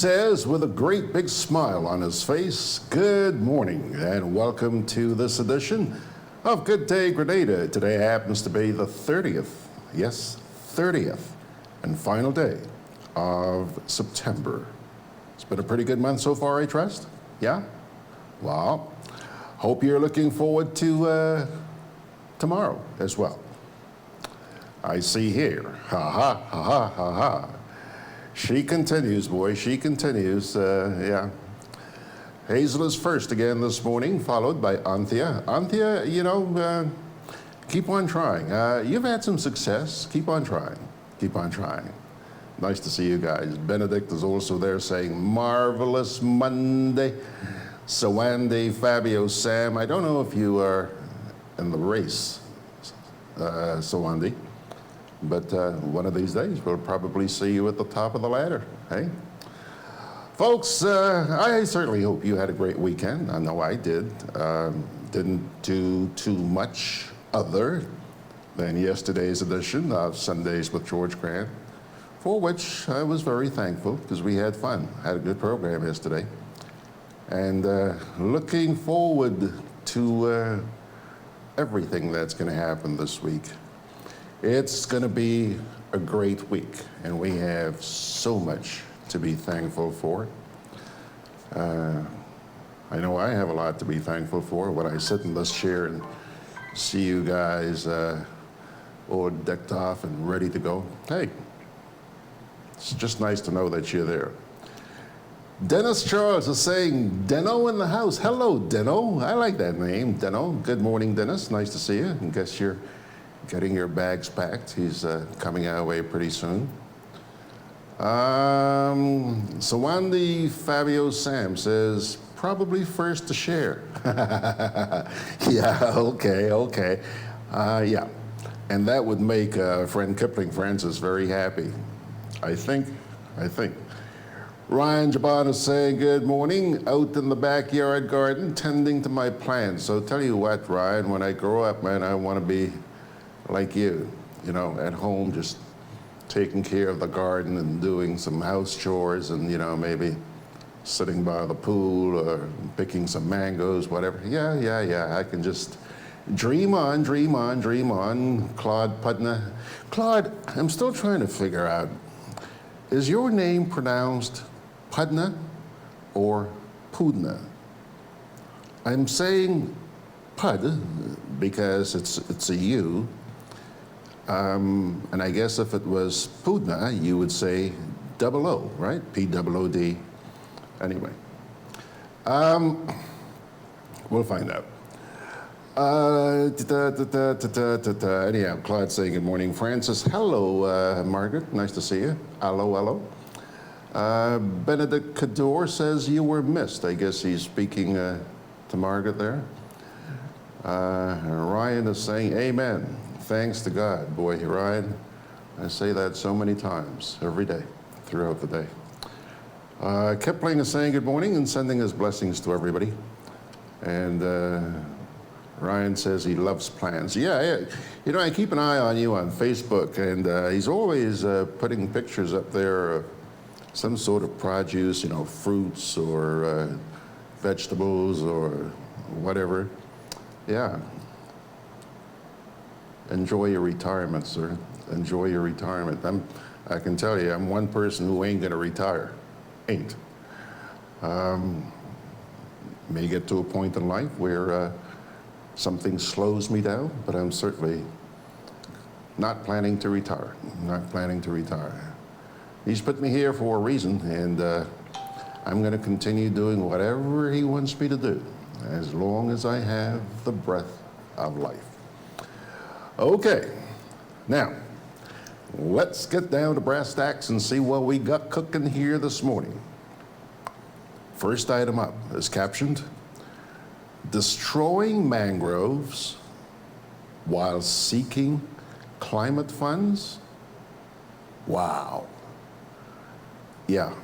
says with a great big smile on his face, good morning and welcome to this edition of Gudday Grenada. Today happens to be the 30th, yes, 30th and final day of September. It's been a pretty good month so far, I trust? Yeah? Well, hope you're looking forward to tomorrow as well. I see here, ha ha, ha ha, ha ha. She continues, boy, she continues, yeah. Hazel is first again this morning, followed by Anthea. Anthea, you know, keep on trying. You've had some success, keep on trying, keep on trying. Nice to see you guys. Benedict is also there saying, marvelous Monday. Sawande, Fabio, Sam, I don't know if you are in the race, Sawande. But one of these days, we'll probably see you at the top of the ladder, hey? Folks, I certainly hope you had a great weekend. I know I did. Didn't do too much other than yesterday's edition of Sundays with George Grant, for which I was very thankful because we had fun. Had a good program yesterday. And looking forward to everything that's going to happen this week. It's going to be a great week, and we have so much to be thankful for. I know I have a lot to be thankful for when I sit in this chair and see you guys all decked off and ready to go. Hey, it's just nice to know that you're there. Dennis Charles is saying, Deno in the house. Hello, Deno. I like that name, Deno. Good morning, Dennis. Nice to see you. I guess you're getting your bags packed. He's coming our way pretty soon. Sawandi Fabio Sam says, probably first to share. Yeah, okay. Yeah, and that would make friend Kipling Francis very happy. I think. Ryan Jabon is saying, good morning, out in the backyard garden, tending to my plants. So tell you what, Ryan, when I grow up, man, I want to be like you know, at home, just taking care of the garden and doing some house chores and, you know, maybe sitting by the pool or picking some mangoes, whatever. Yeah, I can just dream on. Claude Pudna. Claude, I'm still trying to figure out, is your name pronounced Pudna or Pudna? I'm saying Pud because it's a U. And I guess if it was Pudna, you would say double O, right? P-O-O-D. Anyway, we'll find out. Anyhow, Claude saying good morning. Francis, hello, Margaret, nice to see you. Hello. Benedict Cador says you were missed. I guess he's speaking to Margaret there. Ryan is saying amen. Thanks to God. Boy, Ryan, I say that so many times, every day, throughout the day. Kipling is saying good morning and sending his blessings to everybody. And Ryan says he loves plants. Yeah, you know, I keep an eye on you on Facebook, and he's always putting pictures up there of some sort of produce, you know, fruits or vegetables or whatever. Yeah. Enjoy your retirement, sir. Enjoy your retirement. I can tell you, I'm one person who ain't gonna retire. Ain't. May get to a point in life where something slows me down, but I'm certainly not planning to retire. Not planning to retire. He's put me here for a reason, and I'm gonna continue doing whatever he wants me to do, as long as I have the breath of life. Okay, now, let's get down to brass tacks and see what we got cooking here this morning. First item up is captioned, Destroying Mangroves While Seeking Climate Funds? Wow. Yeah.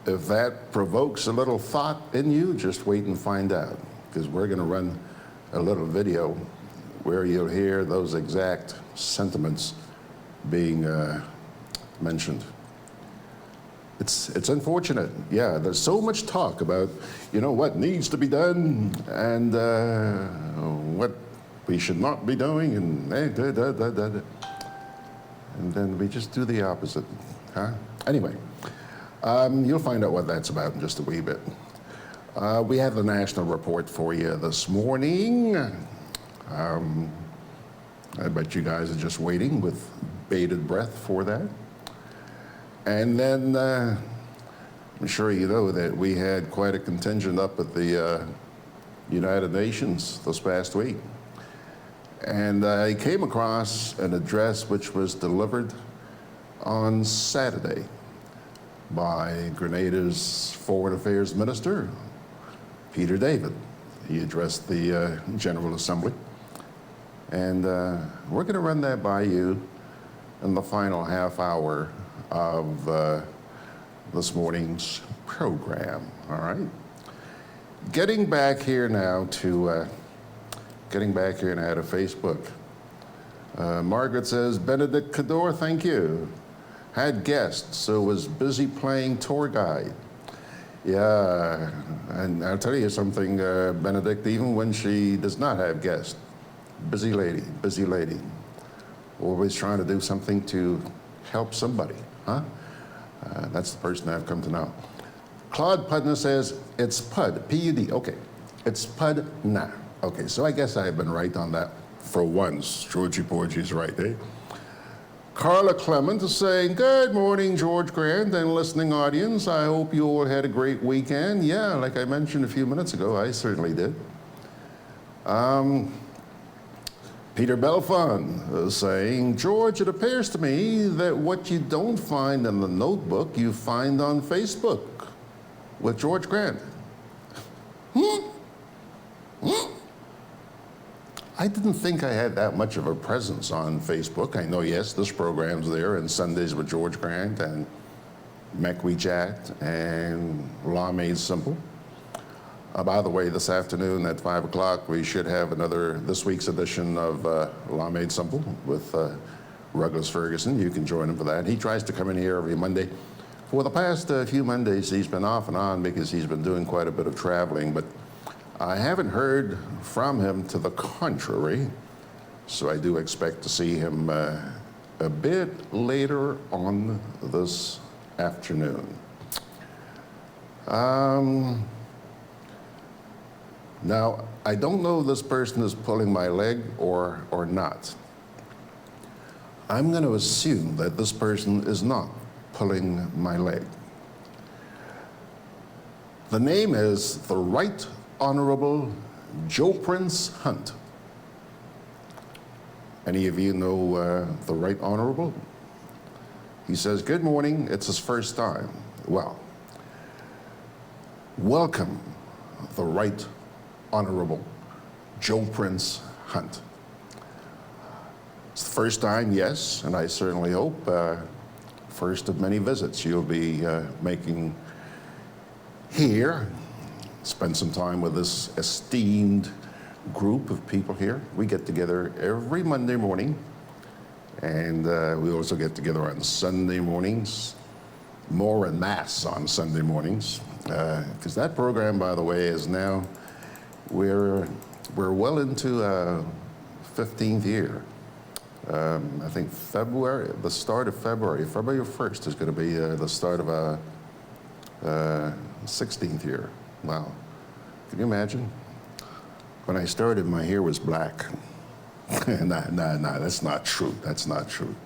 If that provokes a little thought in you, just wait and find out, because we're going to run a little video where you'll hear those exact sentiments being mentioned. It's unfortunate. Yeah, there's so much talk about, what needs to be done and what we should not be doing, and and then we just do the opposite, huh? Anyway, you'll find out what that's about in just a wee bit. We have the national report for you this morning. I bet you guys are just waiting with bated breath for that. And then I'm sure you know that we had quite a contingent up at the United Nations this past week. And I came across an address which was delivered on Saturday by Grenada's Foreign Affairs Minister, Peter David. He addressed the General Assembly. And we're going to run that by you in the final half hour of this morning's program, all right? Getting back here now to Facebook. Margaret says, Benedict Cador, thank you. Had guests, so was busy playing tour guide. Yeah, and I'll tell you something, Benedict, even when she does not have guests, busy lady. Always trying to do something to help somebody, huh? That's the person I've come to know. Claude Pudna says, it's Pud, P-U-D, okay. It's Pudna. Okay, so I guess I've been right on that for once. Georgie Porgy's right, eh? Carla Clement is saying, good morning, George Grant and listening audience. I hope you all had a great weekend. Yeah, like I mentioned a few minutes ago, I certainly did. Peter Belfon is saying, George, it appears to me that what you don't find in the notebook, you find on Facebook with George Grant. I didn't think I had that much of a presence on Facebook. I know, yes, this program's there, and Sundays with George Grant, and Mech We Chat, and Law Made Simple. By the way, this afternoon at 5 o'clock, we should have this week's edition of Law Made Simple with Ruggles Ferguson. You can join him for that. He tries to come in here every Monday. For the past few Mondays, he's been off and on because he's been doing quite a bit of traveling, but I haven't heard from him to the contrary, so I do expect to see him a bit later on this afternoon. Now, I don't know if this person is pulling my leg or not. I'm going to assume that this person is not pulling my leg. The name is the Right Honorable Joe Prince Hunt. Any of you know the Right Honorable? He says, good morning, it's his first time. Well, welcome, the Right Honorable Joe Prince Hunt. It's the first time, yes, and I certainly hope first of many visits you'll be making here. Spend some time with this esteemed group of people here. We get together every Monday morning, and we also get together on Sunday mornings, more en masse on Sunday mornings, because that program, by the way, is now, we're well into 15th year. I think the start of February 1st is going to be the start of a 16th year. Wow. Can you imagine? When I started, my hair was black. Nah, that's not true. That's not true.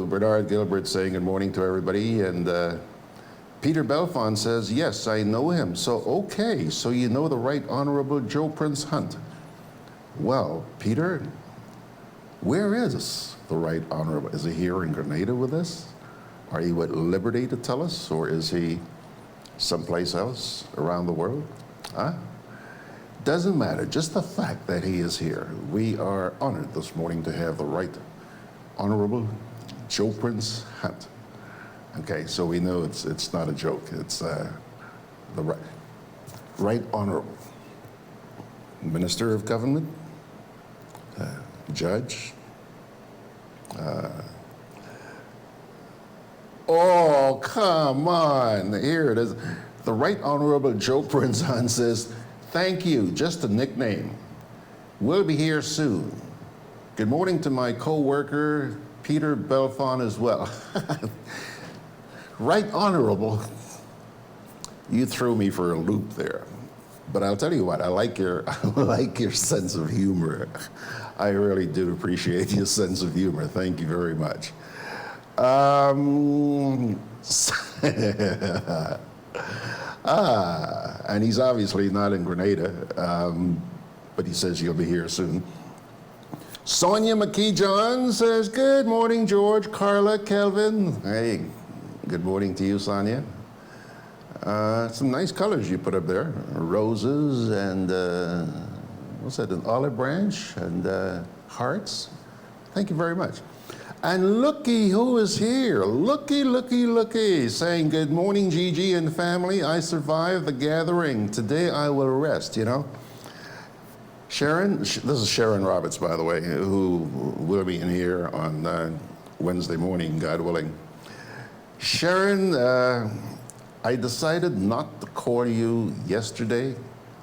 Bernard Gilbert saying good morning to everybody. And Peter Belfon says, yes, I know him. So, okay, so you know the Right Honorable Joe Prince Hunt. Well, Peter, where is the Right Honorable? Is he here in Grenada with us? Are you at liberty to tell us, or is he someplace else around the world? Huh? Doesn't matter, just the fact that he is here. We are honored this morning to have the Right Honorable Joe Prince Hunt. Okay, so we know it's not a joke. It's the Right Honorable Minister of Government, Judge, Oh, come on. Here it is. The Right Honorable Joe Prinzon says, thank you, just a nickname. We'll be here soon. Good morning to my co-worker, Peter Belfon, as well. Right Honorable. You threw me for a loop there. But I'll tell you what, I like your sense of humor. I really do appreciate your sense of humor. Thank you very much. And he's obviously not in Grenada, but he says he'll be here soon. Sonia McKee-John says, good morning, George, Carla, Kelvin. Hey, good morning to you, Sonia. Some nice colors you put up there. Roses and, what's that, an olive branch and hearts. Thank you very much. And looky who is here. Looky, saying, good morning, Gigi and family. I survived the gathering. Today I will rest, you know. Sharon, this is Sharon Roberts, by the way, who will be in here on Wednesday morning, God willing. Sharon, I decided not to call you yesterday,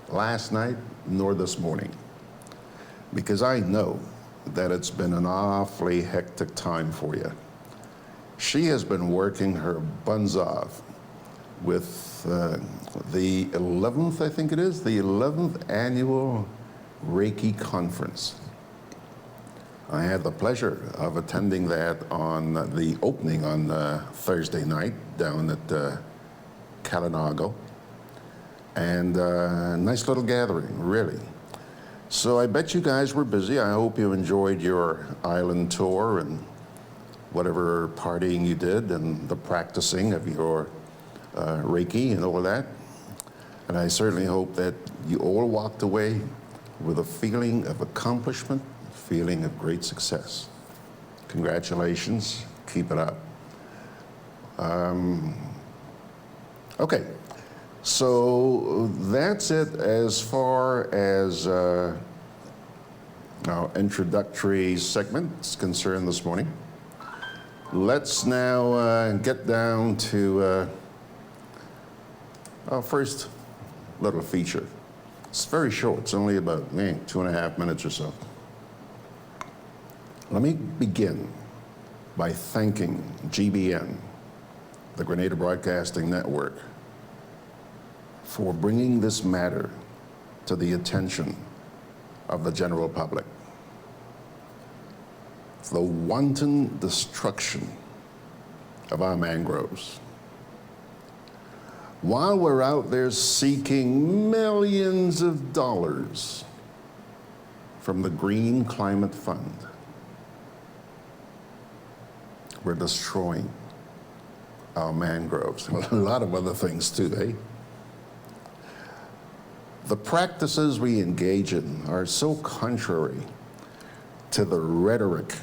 last night, nor this morning, because I know that it's been an awfully hectic time for you. She has been working her buns off with the 11th, I think it is, the 11th annual Reiki conference. I had the pleasure of attending that on the opening on Thursday night down at Kalinago. And nice little gathering, really. So I bet you guys were busy. I hope you enjoyed your island tour and whatever partying you did and the practicing of your Reiki and all that. And I certainly hope that you all walked away with a feeling of accomplishment, feeling of great success. Congratulations, keep it up. Okay, so that's it as far as our introductory segment is concerned this morning. Let's now get down to our first little feature. It's very short, it's only about 2.5 minutes or so. Let me begin by thanking GBN, the Grenada Broadcasting Network, for bringing this matter to the attention of the general public. The wanton destruction of our mangroves. While we're out there seeking millions of dollars from the Green Climate Fund, we're destroying our mangroves, a lot of other things too, eh? The practices we engage in are so contrary to the rhetoric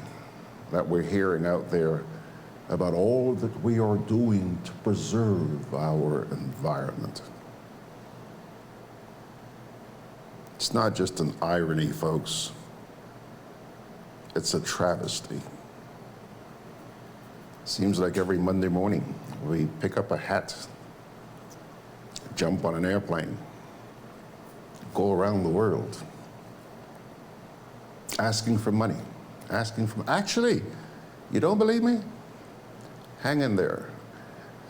that we're hearing out there about all that we are doing to preserve our environment. It's not just an irony, folks. It's a travesty. Seems like every Monday morning we pick up a hat, jump on an airplane, go around the world asking for money, actually, you don't believe me? Hang in there.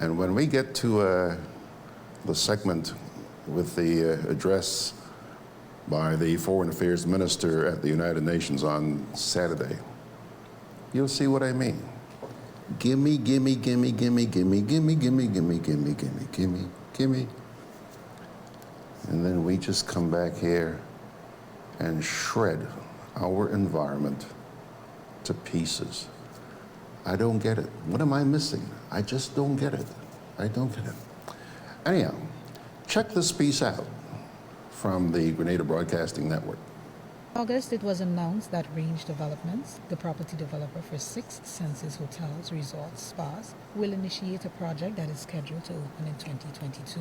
And when we get to the segment with the address by the Foreign Affairs Minister at the United Nations on Saturday, you'll see what I mean. Gimme, gimme, gimme, gimme, gimme, gimme, gimme, gimme, gimme, gimme, gimme, gimme. And then we just come back here and shred our environment to pieces. I don't get it. What am I missing? I just don't get it. I don't get it. Anyhow, check this piece out from the Grenada Broadcasting Network. In August, it was announced that Range Developments, the property developer for Sixth Senses hotels, resorts, spas, will initiate a project that is scheduled to open in 2022.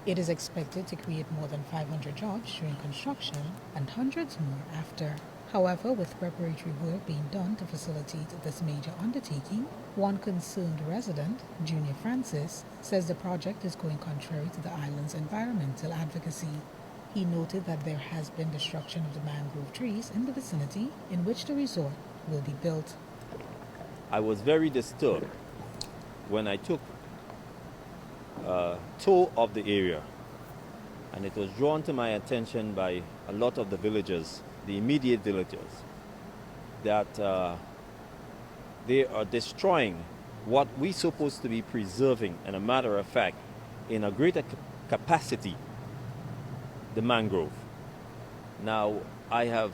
It is expected to create more than 500 jobs during construction and hundreds more after. However, with preparatory work being done to facilitate this major undertaking, one concerned resident, Junior Francis, says the project is going contrary to the island's environmental advocacy. He noted that there has been destruction of the mangrove trees in the vicinity in which the resort will be built. I was very disturbed when I took a tour of the area, and it was drawn to my attention by a lot of the villagers, the immediate villagers, that they are destroying what we're supposed to be preserving, and a matter of fact, in a greater capacity, the mangrove. Now, I have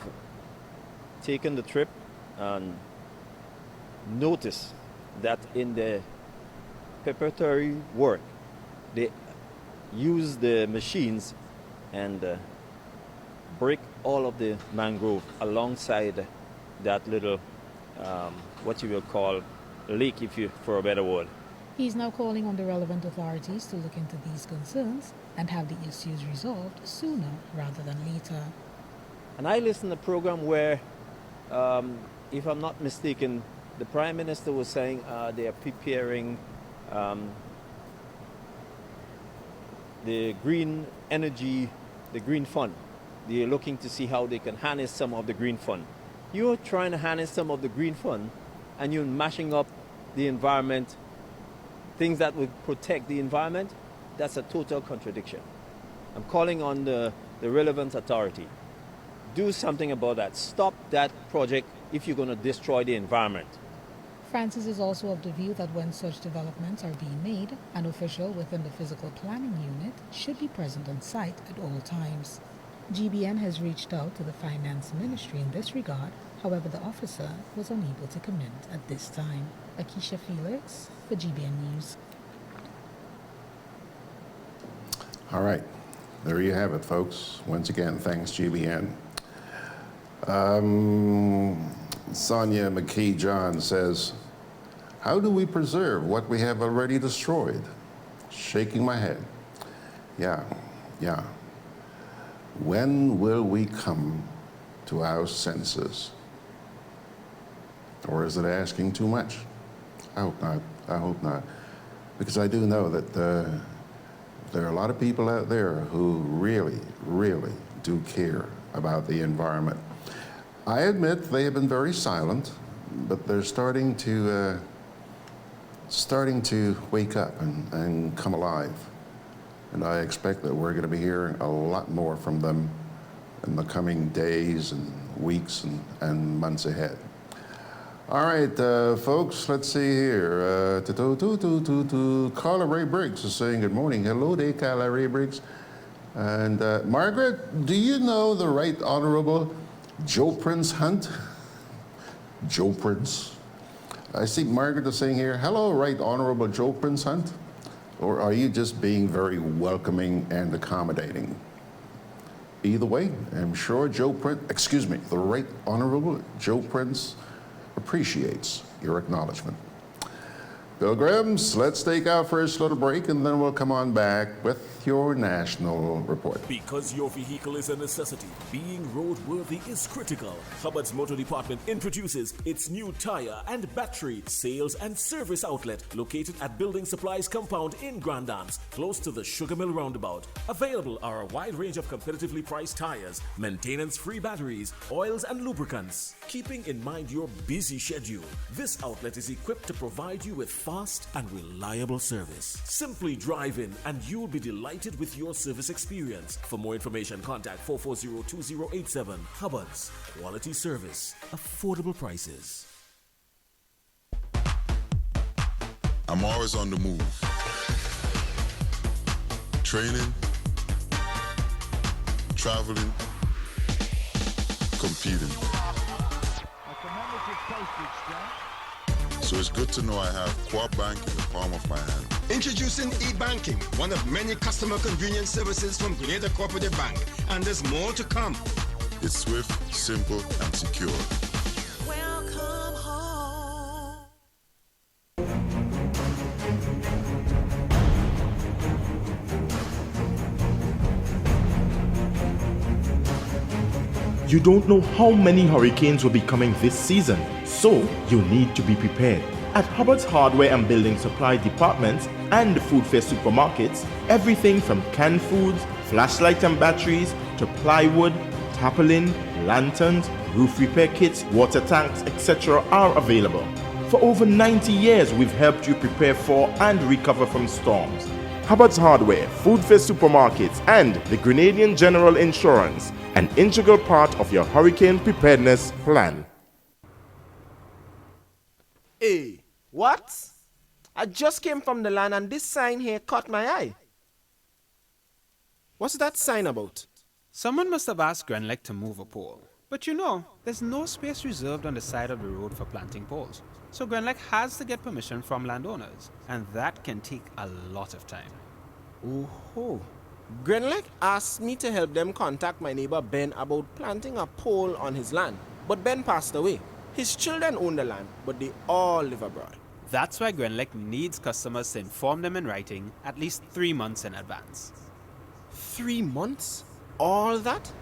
taken the trip and noticed that in the preparatory work, they use the machines and break all of the mangrove alongside that little, what you will call lake, for a better word. He is now calling on the relevant authorities to look into these concerns and have the issues resolved sooner rather than later. And I listened to a program where, if I'm not mistaken, the Prime Minister was saying they are preparing the green energy, the green fund. They're looking to see how they can harness some of the green fund. You're trying to harness some of the green fund and you're mashing up the environment, things that would protect the environment. That's a total contradiction. I'm calling on the relevant authority. Do something about that. Stop that project if you're going to destroy the environment. Francis is also of the view that when such developments are being made, an official within the physical planning unit should be present on site at all times. GBN has reached out to the Finance Ministry in this regard. However, the officer was unable to comment at this time. Akisha Felix for GBN News. All right, there you have it, folks. Once again, thanks, GBN. Sonia McKee-John says, how do we preserve what we have already destroyed? Shaking my head. Yeah. When will we come to our senses? Or is it asking too much? I hope not. Because I do know that there are a lot of people out there who really, really do care about the environment. I admit they have been very silent, but they're starting to wake up and come alive. And I expect that we're going to be hearing a lot more from them in the coming days and weeks and months ahead. All right, folks, let's see here. Carla Ray Briggs is saying good morning. Hello there, Carla Ray Briggs. And Margaret, do you know the Right Honorable Joe Prince Hunt? Joe Prince. I see Margaret is saying here, hello, Right Honorable Joe Prince Hunt. Or are you just being very welcoming and accommodating? Either way, I'm sure the Right Honorable Joe Prince appreciates your acknowledgement. Pilgrims, let's take our first little break and then we'll come on back with your national report. Because your vehicle is a necessity, being roadworthy is critical. Hubbard's Motor Department introduces its new tire and battery sales and service outlet located at Building Supplies Compound in Grand Anse, close to the Sugar Mill Roundabout. Available are a wide range of competitively priced tires, maintenance-free batteries, oils and lubricants. Keeping in mind your busy schedule, this outlet is equipped to provide you with fast and reliable service. Simply drive in and you'll be delighted with your service experience. For more information, contact 440-2087. Hubbard's, quality service, affordable prices. I'm always on the move. Training, traveling, competing. So it's good to know I have Co-op Bank in the palm of my hand. Introducing e-banking, one of many customer convenience services from Grenada Cooperative Bank. And there's more to come. It's swift, simple, and secure. Welcome home. You don't know how many hurricanes will be coming this season, so you need to be prepared. At Hubbard's Hardware and Building Supply departments and the Food Fair supermarkets, everything from canned foods, flashlights and batteries, to plywood, tarpaulin, lanterns, roof repair kits, water tanks, etc. are available. For over 90 years, we've helped you prepare for and recover from storms. Hubbard's Hardware, Food Fair supermarkets, and the Grenadian General Insurance, an integral part of your hurricane preparedness plan. Hey, what? I just came from the land and this sign here caught my eye. What's that sign about? Someone must have asked Grenlec to move a pole. But you know, there's no space reserved on the side of the road for planting poles. So Grenlec has to get permission from landowners, and that can take a lot of time. Oh, Grenlec asked me to help them contact my neighbor Ben about planting a pole on his land. But Ben passed away. His children own the land, but they all live abroad. That's why Grenlec needs customers to inform them in writing at least 3 months in advance. 3 months? All that?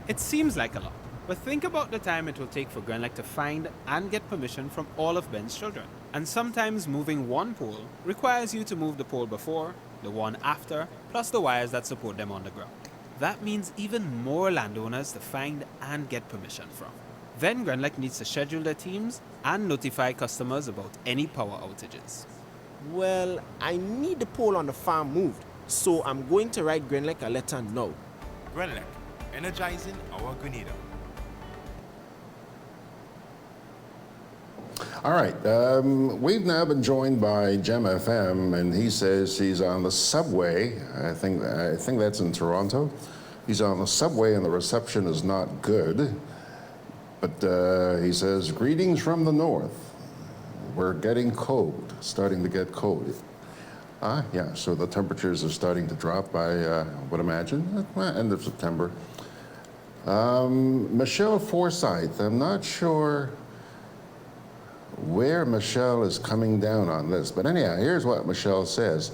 It seems like a lot, but think about the time it will take for Grenlec to find and get permission from all of Ben's children. And sometimes moving one pole requires you to move the pole before, the one after, plus the wires that support them on the ground. That means even more landowners to find and get permission from. Then Grenlec needs to schedule their teams and notify customers about any power outages. Well, I need the pole on the farm moved, so I'm going to write Grenlec a letter now. Grenlec, energizing our Grenada. All right, we've now been joined by Gem FM, and he says he's on the subway. I think that's in Toronto. He's on the subway, and the reception is not good. But he says, greetings from the north. We're getting cold, starting to get cold. Yeah, so the temperatures are starting to drop, I would imagine, end of September. Michelle Forsyth, I'm not sure where Michelle is coming down on this, but anyhow, here's what Michelle says.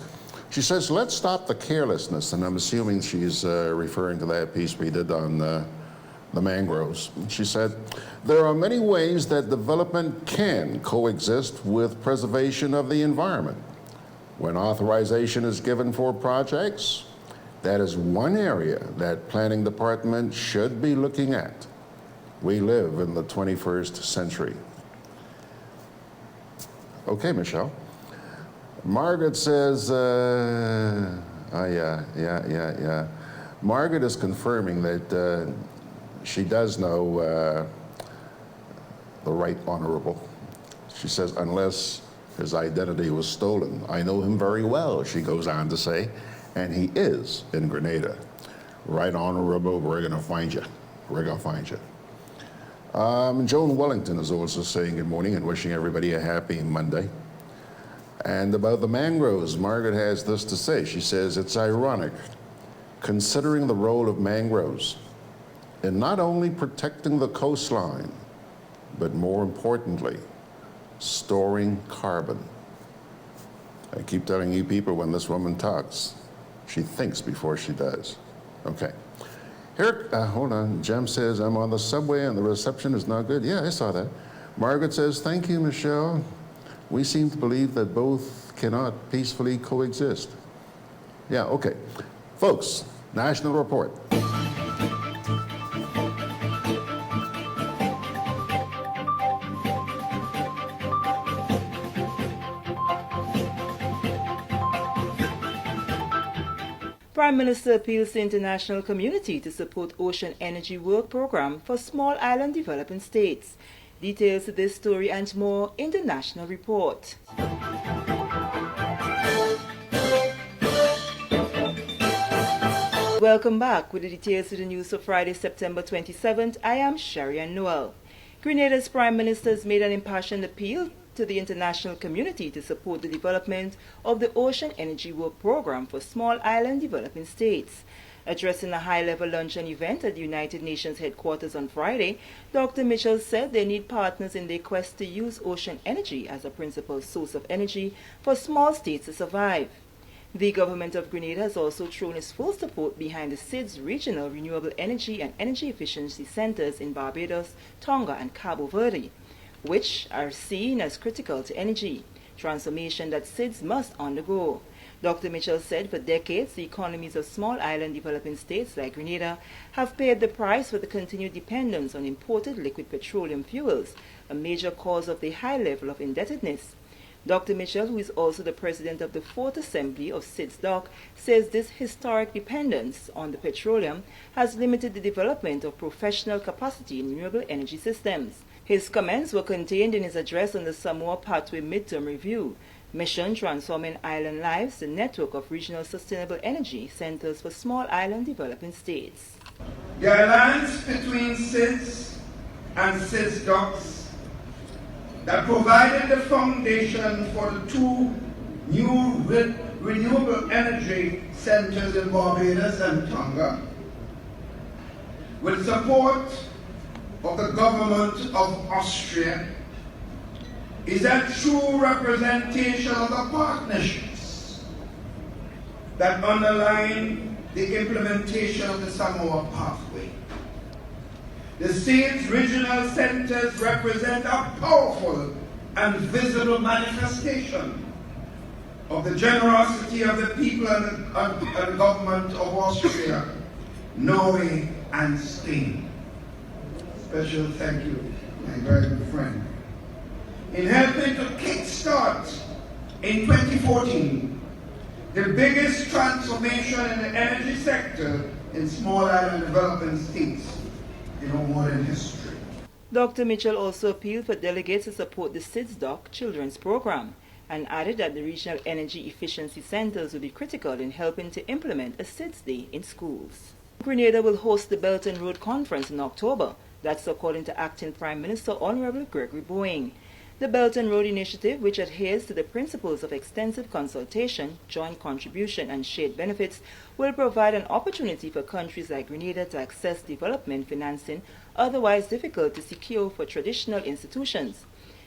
She says, let's stop the carelessness, and I'm assuming she's referring to that piece we did on the mangroves. She said, there are many ways that development can coexist with preservation of the environment. When authorization is given for projects, that is one area that planning department should be looking at. We live in the 21st century. Okay, Michelle. Margaret says, yeah. Margaret is confirming that she does know the Right Honorable. She says, unless his identity was stolen. I know him very well, she goes on to say, and he is in Grenada. Right Honorable, we're gonna find you. We're gonna find you. Joan Wellington is also saying good morning and wishing everybody a happy Monday. And about the mangroves, Margaret has this to say. She says, it's ironic, considering the role of mangroves in not only protecting the coastline, but more importantly, storing carbon. I keep telling you people, when this woman talks, she thinks before she does. Okay. Here, hold on. Jem says, I'm on the subway and the reception is not good. Yeah, I saw that. Margaret says, thank you, Michelle. We seem to believe that both cannot peacefully coexist. Yeah, okay. Folks, National Report. Prime Minister appeals to international community to support Ocean Energy Work Program for small island developing states. Details to this story and more in the National Report. Welcome back with the details to the news for Friday, September 27th. I am Sharian Noel. Grenada's Prime Minister has made an impassioned appeal to the international community to support the development of the Ocean Energy Work Program for small island developing states. Addressing a high-level luncheon event at the United Nations headquarters on Friday, Dr. Mitchell said they need partners in their quest to use ocean energy as a principal source of energy for small states to survive. The government of Grenada has also thrown its full support behind the SIDS regional renewable energy and energy efficiency centers in Barbados, Tonga, and Cabo Verde, which are seen as critical to energy transformation that SIDS must undergo. Dr. Mitchell said for decades the economies of small island developing states like Grenada have paid the price for the continued dependence on imported liquid petroleum fuels, a major cause of the high level of indebtedness. Dr. Mitchell, who is also the president of the Fourth Assembly of SIDS-DOC, says this historic dependence on the petroleum has limited the development of professional capacity in renewable energy systems. His comments were contained in his address on the Samoa Pathway Midterm Review, Mission Transforming Island Lives, the network of regional sustainable energy centers for small island developing states. The alliance between SIDS and SIDS-DOCs that provided the foundation for the two new renewable energy centers in Barbados and Tonga, with support of the government of Austria, is a true representation of the partnerships that underline the implementation of the Samoa Pathway. The SIDS regional centers represent a powerful and visible manifestation of the generosity of the people and the government of Austria, Norway, and Spain. Special thank you, my very good friend, in helping to kickstart in 2014 the biggest transformation in the energy sector in small island developing states in our modern history. Dr. Mitchell also appealed for delegates to support the SIDS-DOC Children's Program and added that the regional energy efficiency centers will be critical in helping to implement a SIDS Day in schools. Grenada will host the Belt and Road Conference in October. That's according to Acting Prime Minister Honorable Gregory Boeing. The Belt and Road Initiative, which adheres to the principles of extensive consultation, joint contribution, and shared benefits, will provide an opportunity for countries like Grenada to access development financing otherwise difficult to secure for traditional institutions.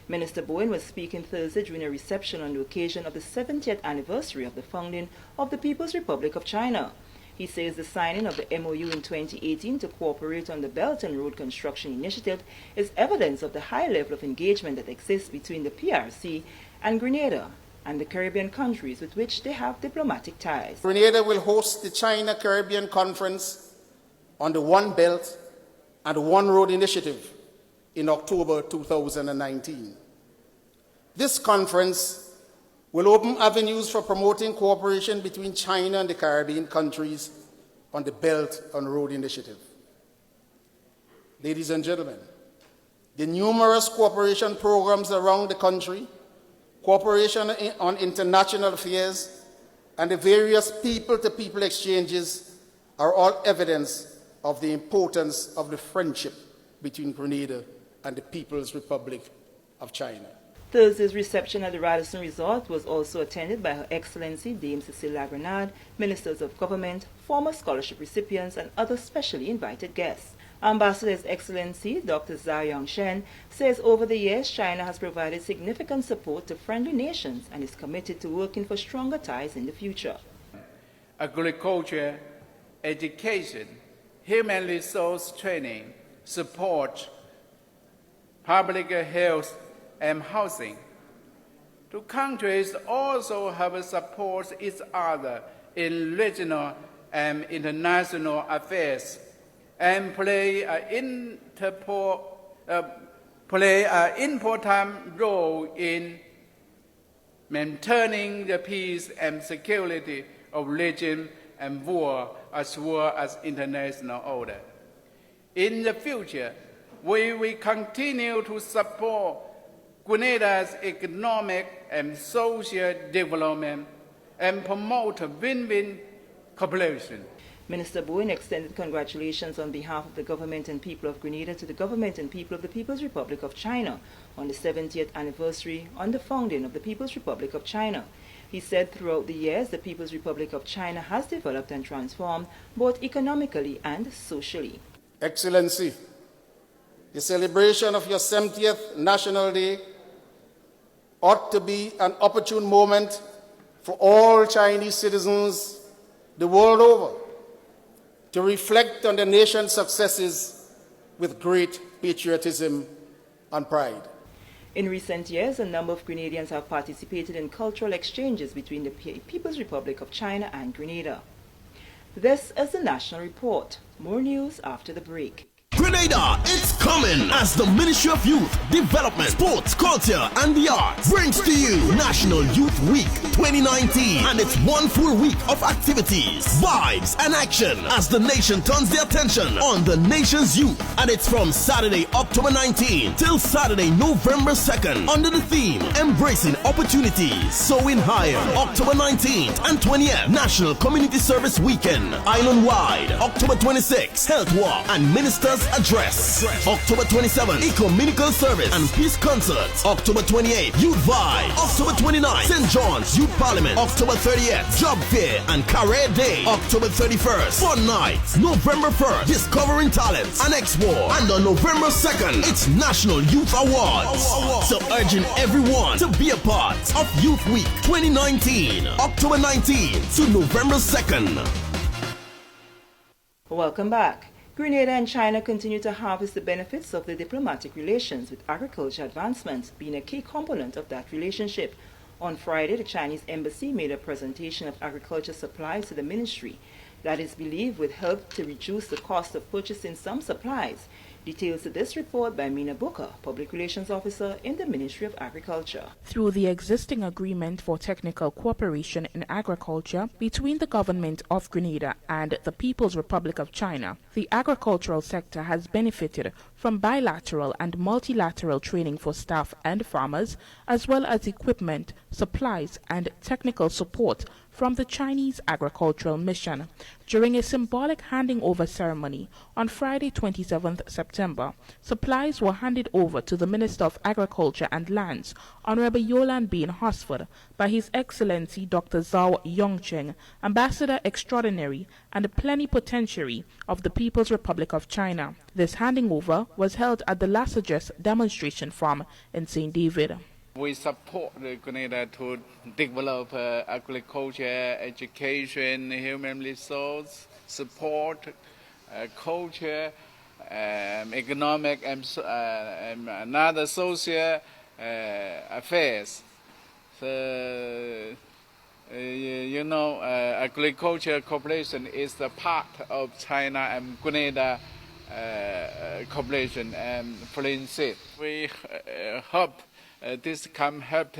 Minister Bowen was speaking Thursday during a reception on the occasion of the 70th anniversary of the founding of the People's Republic of China. He says the signing of the MOU in 2018 to cooperate on the Belt and Road Construction Initiative is evidence of the high level of engagement that exists between the PRC and Grenada and the Caribbean countries with which they have diplomatic ties. Grenada will host the China-Caribbean Conference on the One Belt and One Road Initiative in October 2019. This conference will open avenues for promoting cooperation between China and the Caribbean countries on the Belt and Road Initiative. Ladies and gentlemen, the numerous cooperation programs around the country, cooperation on international affairs, and the various people-to-people exchanges are all evidence of the importance of the friendship between Grenada and the People's Republic of China. Thursday's reception at the Radisson Resort was also attended by Her Excellency Dame Cecilia Grenada, Ministers of Government, former scholarship recipients, and other specially invited guests. Ambassador His Excellency Dr. Zhao Yongshen says over the years China has provided significant support to friendly nations and is committed to working for stronger ties in the future. Agriculture, education, human resource training, support, public health, and housing. Two countries also have support each other in regional and international affairs and play an important role in maintaining the peace and security of region and world as well as international order. In the future, we will continue to support Grenada's economic and social development and promote win-win cooperation. Minister Bowen extended congratulations on behalf of the government and people of Grenada to the government and people of the People's Republic of China on the 70th anniversary on the founding of the People's Republic of China. He said throughout the years the People's Republic of China has developed and transformed both economically and socially. Excellency, the celebration of your 70th National Day ought to be an opportune moment for all Chinese citizens the world over to reflect on the nation's successes with great patriotism and pride. In recent years, a number of Grenadians have participated in cultural exchanges between the People's Republic of China and Grenada. This is the National Report. More news after the break. Grenada, it's coming as the Ministry of Youth, Development, Sports, Culture and the Arts brings to you National Youth Week 2019 and it's one full week of activities, vibes and action as the nation turns their attention on the nation's youth, and it's from Saturday, October 19 till Saturday, November 2nd under the theme Embracing Opportunities, Sowing Higher. October 19th and 20th, National Community Service Weekend, island-wide. October 26th, Health Walk and Ministers Address. October 27th, Ecumenical Service and Peace Concerts. October 28th, Youth Vibe. October 29th, St. John's Youth Parliament. October 30th, Job Fair and Career Day. October 31st, Fun Nights. November 1st, Discovering Talents and Expo. And on November 2nd, it's National Youth Awards. So urging everyone to be a part of Youth Week 2019, October 19th to November 2nd. Welcome back. Grenada and China continue to harvest the benefits of the diplomatic relations, with agriculture advancements being a key component of that relationship. On Friday, the Chinese embassy made a presentation of agriculture supplies to the ministry that is believed would help to reduce the cost of purchasing some supplies. Details to this report by Mina Booker, Public Relations Officer in the Ministry of Agriculture. Through the existing agreement for technical cooperation in agriculture between the government of Grenada and the People's Republic of China, the agricultural sector has benefited from bilateral and multilateral training for staff and farmers, as well as equipment, supplies, and technical support from the Chinese Agricultural Mission. During a symbolic handing over ceremony on Friday 27th September, supplies were handed over to the Minister of Agriculture and Lands, Honorable Yolan Bean Hosford, by His Excellency Dr. Zhao Yongcheng, Ambassador Extraordinary and Plenipotentiary of the People's Republic of China. This handing over was held at the Lassages Demonstration Farm in St. David. We support Grenada to develop agriculture, education, human resource, support, culture, economic and other social affairs. So, agriculture cooperation is the part of China and Grenada cooperation and friendship. We hope this can help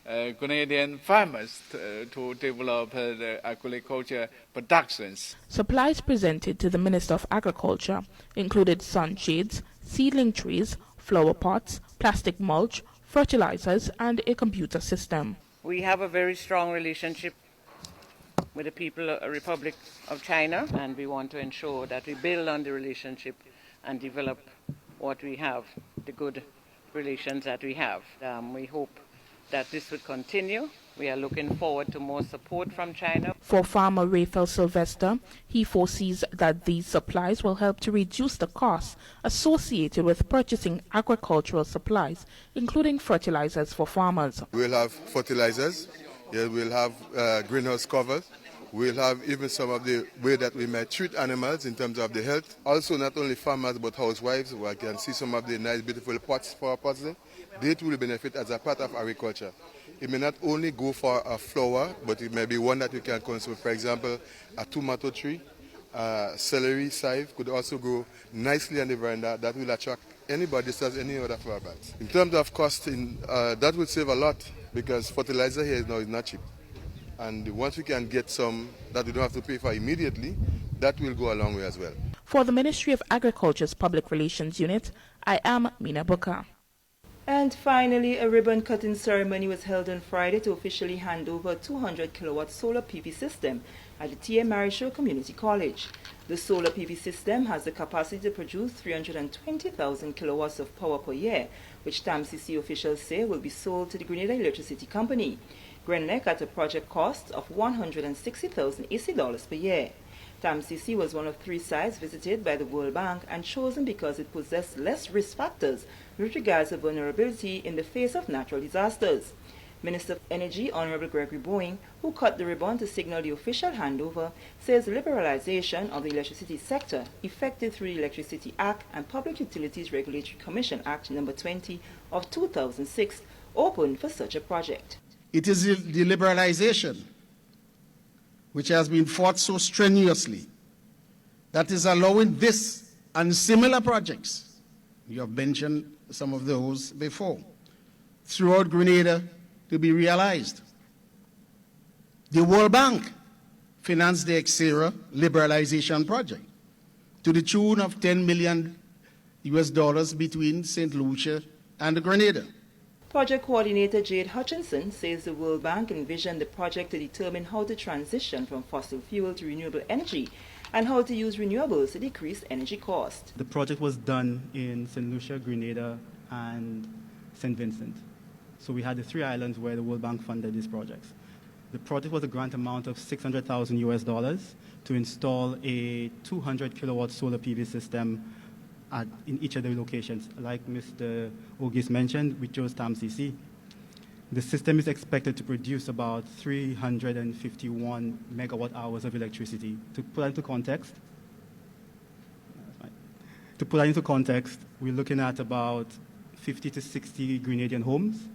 Grenadian farmers to develop the agriculture productions. Supplies presented to the Minister of Agriculture included sunshades, seedling trees, flower pots, plastic mulch, fertilizers, and a computer system. We have a very strong relationship with the People's Republic of China, and we want to ensure that we build on the relationship and develop what we have, the good relations that we have. We hope that this would continue. We are looking forward to more support from China. For farmer Raphael Sylvester, he foresees that these supplies will help to reduce the costs associated with purchasing agricultural supplies, including fertilizers for farmers. We'll have fertilizers, we'll have greenhouse covers, we'll have even some of the way that we might treat animals in terms of the health. Also, not only farmers but housewives, where I can see some of the nice beautiful pots for our pots there. They too will benefit as a part of agriculture. It may not only go for a flower, but it may be one that you can consume. For example, a tomato tree, celery scythe could also grow nicely on the veranda. That will attract anybody that sells any other flower plants. In terms of costing, that would save a lot because fertilizer here now is not cheap. And once we can get some that we don't have to pay for immediately, that will go a long way as well. For the Ministry of Agriculture's Public Relations Unit, I am Mina Booker. And finally, a ribbon-cutting ceremony was held on Friday to officially hand over a 200-kilowatt solar PV system at the T.A. Marisho Community College. The solar PV system has the capacity to produce 320,000 kilowatts of power per year, which TAMCC officials say will be sold to the Grenada Electricity Company. GRENADA at a project cost of $160,000 AC per year. TAMCC was one of 3 sites visited by the World Bank and chosen because it possessed less risk factors with regards to vulnerability in the face of natural disasters. Minister of Energy, Honorable Gregory Boeing, who cut the ribbon to signal the official handover, says the liberalization of the electricity sector, effected through the Electricity Act and Public Utilities Regulatory Commission Act No. 20 of 2006, opened for such a project. It is the liberalization which has been fought so strenuously that is allowing this and similar projects, you have mentioned some of those before, throughout Grenada to be realized. The World Bank financed the Exera liberalization project to the tune of $10 million between St. Lucia and Grenada. Project coordinator Jade Hutchinson says the World Bank envisioned the project to determine how to transition from fossil fuel to renewable energy and how to use renewables to decrease energy cost. The project was done in St. Lucia, Grenada, and St. Vincent. So we had the three islands where the World Bank funded these projects. The project was a grant amount of $600,000 to install a 200 kilowatt solar PV system in each of the locations. Like Mr. August mentioned, we chose Tam CC. The system is expected to produce about 351 megawatt hours of electricity. To put that into context, we're looking at about 50 to 60 Grenadian homes,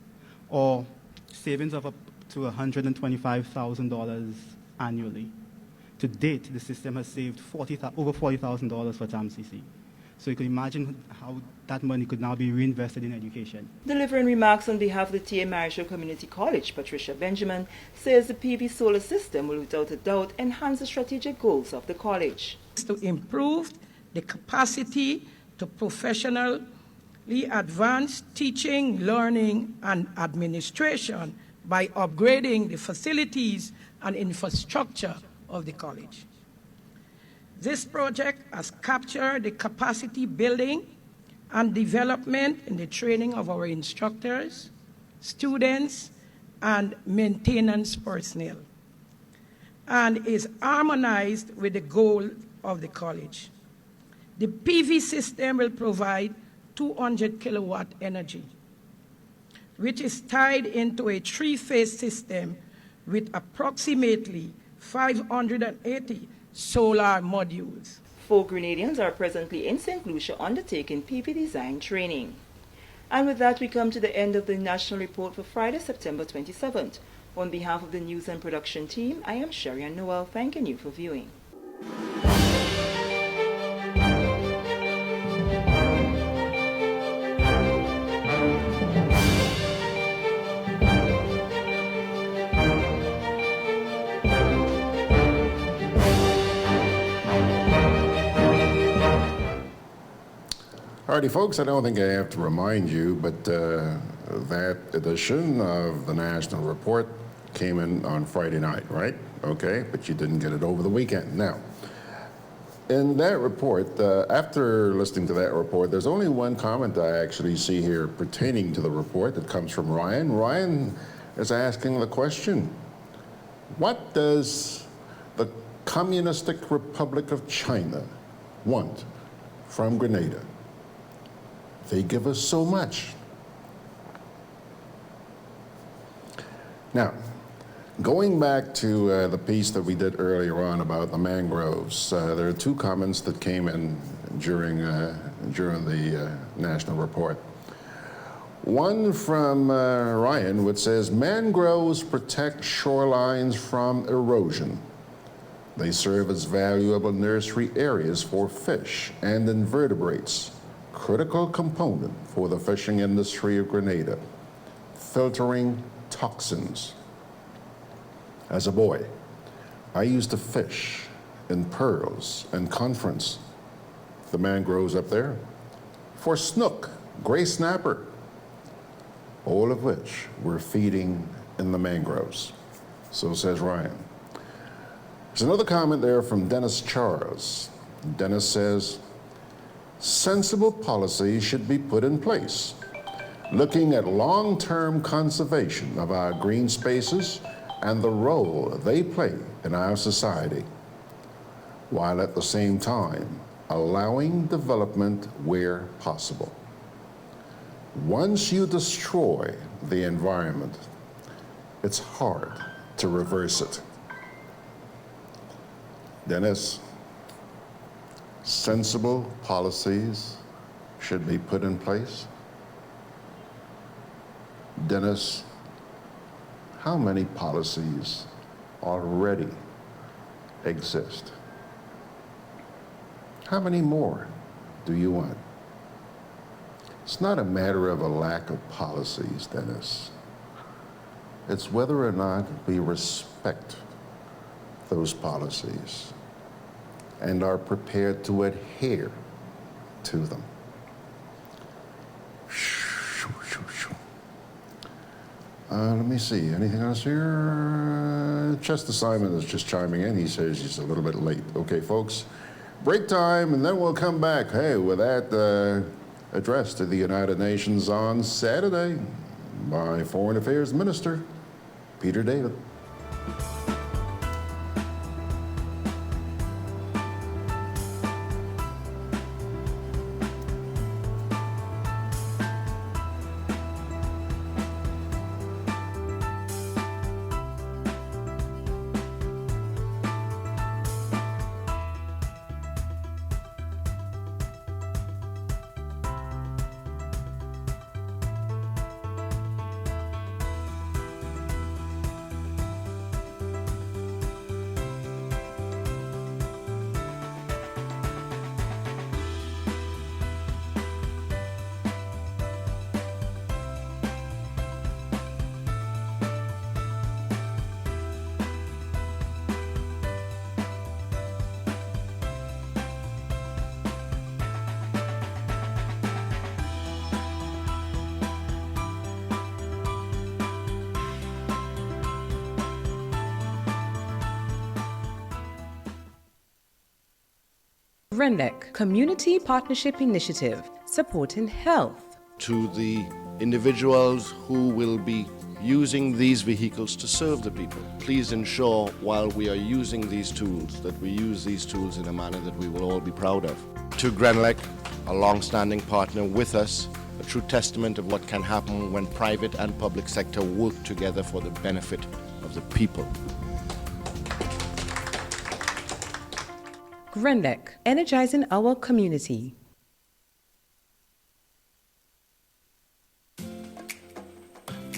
or savings of up to $125,000 annually. To date, the system has saved over $40,000 for Tam CC. So you can imagine how that money could now be reinvested in education. Delivering remarks on behalf of the T.A. Marischal Community College, Patricia Benjamin says the PV solar system will without a doubt enhance the strategic goals of the college. To improve the capacity to professionally advance teaching, learning, and administration by upgrading the facilities and infrastructure of the college. This project has captured the capacity building and development in the training of our instructors, students, and maintenance personnel, and is harmonized with the goal of the college. The PV system will provide 200 kilowatt energy, which is tied into a three-phase system with approximately 580 solar modules. 4 Grenadians are presently in St. Lucia undertaking PV design training. And with that, we come to the end of the National Report for Friday, September 27th. On behalf of the news and production team, I am Sherry Noel, thanking you for viewing. Alrighty, folks, I don't think I have to remind you, but that edition of the National Report came in on Friday night, right? Okay, but you didn't get it over the weekend. Now, in that report, after listening to that report, there's only one comment I actually see here pertaining to the report that comes from Ryan. Ryan is asking the question, what does the Communistic Republic of China want from Grenada? They give us so much. Now, going back to the piece that we did earlier on about the mangroves, there are two comments that came in during the national report. One from Ryan, which says, mangroves protect shorelines from erosion. They serve as valuable nursery areas for fish and invertebrates, critical component for the fishing industry of Grenada, filtering toxins. As a boy, I used to fish in Pearls and Conference, the mangroves up there, for snook, gray snapper, all of which were feeding in the mangroves. So says Ryan. There's another comment there from Dennis Charles. Dennis says, sensible policies should be put in place, looking at long-term conservation of our green spaces and the role they play in our society, while at the same time allowing development where possible. Once you destroy the environment, it's hard to reverse it. Dennis, sensible policies should be put in place. Dennis, how many policies already exist? How many more do you want? It's not a matter of a lack of policies, Dennis. It's whether or not we respect those policies and are prepared to adhere to them. Let me see, anything else here? Chester Simon is just chiming in. He says he's a little bit late. Okay, folks, break time, and then we'll come back, hey, with that address to the United Nations on Saturday by Foreign Affairs Minister Peter David. GRENADA Community Partnership Initiative, supporting health. To the individuals who will be using these vehicles to serve the people, please ensure while we are using these tools that we use these tools in a manner that we will all be proud of. To GRENADA, a long-standing partner with us, a true testament of what can happen when private and public sector work together for the benefit of the people. GRENADA, energizing our community.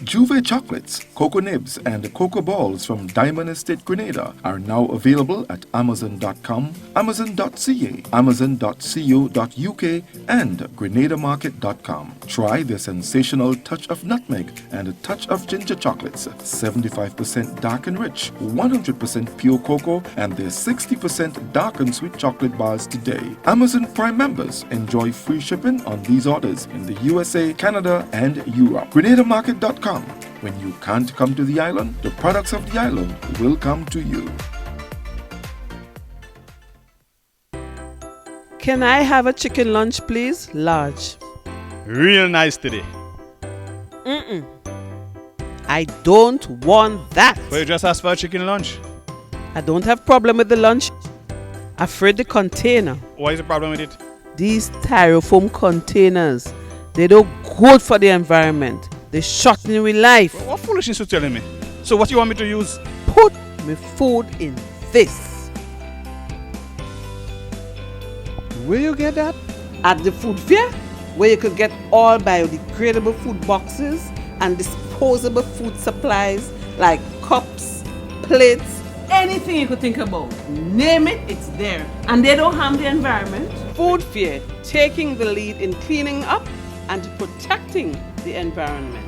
Juve chocolates, cocoa nibs, and cocoa balls from Diamond Estate Grenada are now available at Amazon.com, Amazon.ca, Amazon.co.uk, and GrenadaMarket.com. Try the sensational touch of nutmeg and a touch of ginger chocolates, 75% dark and rich, 100% pure cocoa, and their 60% dark and sweet chocolate bars today. Amazon Prime members enjoy free shipping on these orders in the USA, Canada, and Europe. GrenadaMarket.com. When you can't come to the island, the products of the island will come to you. Can I have a chicken lunch, please? Large. Real nice today. I don't want that. Well, you just asked for a chicken lunch. I don't have problem with the lunch. Afraid the container. What is the problem with it? These styrofoam containers, they don't good for the environment. They shorten with life. What foolishness you telling me? So what you want me to use? Put my food in this. Where you get that? At the food fair, where you could get all biodegradable food boxes and disposable food supplies like cups, plates, anything you could think about. Name it, it's there. And they don't harm the environment. Food fair, taking the lead in cleaning up and protecting the environment.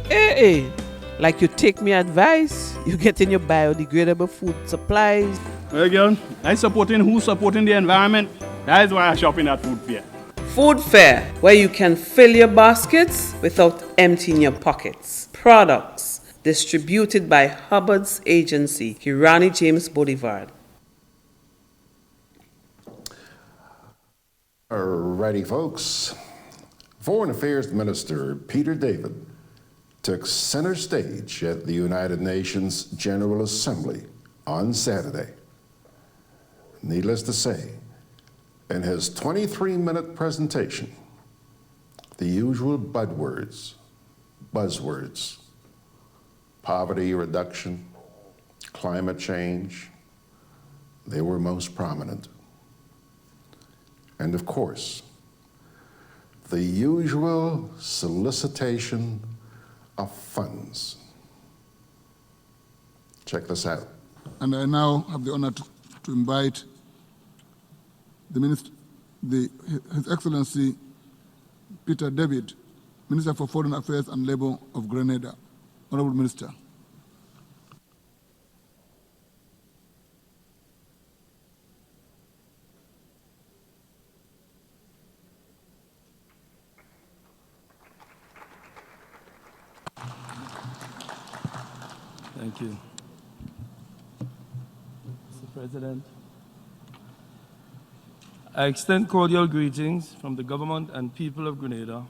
Hey, like you take me advice, you get in your biodegradable food supplies. Well, girl, I supporting who supporting the environment. That is why I shop in at food fair. Food fair, where you can fill your baskets without emptying your pockets. Products distributed by Hubbard's agency, Kirani James Boulevard. Alrighty, folks. Foreign Affairs Minister Peter David took center stage at the United Nations General Assembly on Saturday. Needless to say, in his 23-minute presentation, the usual buzzwords poverty reduction, climate change, they were most prominent. And of course, the usual solicitation of funds. Check this out. And I now have the honor to invite His Excellency Peter David, Minister for Foreign Affairs and Labor of Grenada. Honorable Minister. Thank you. Mr. President, I extend cordial greetings from the government and people of Grenada,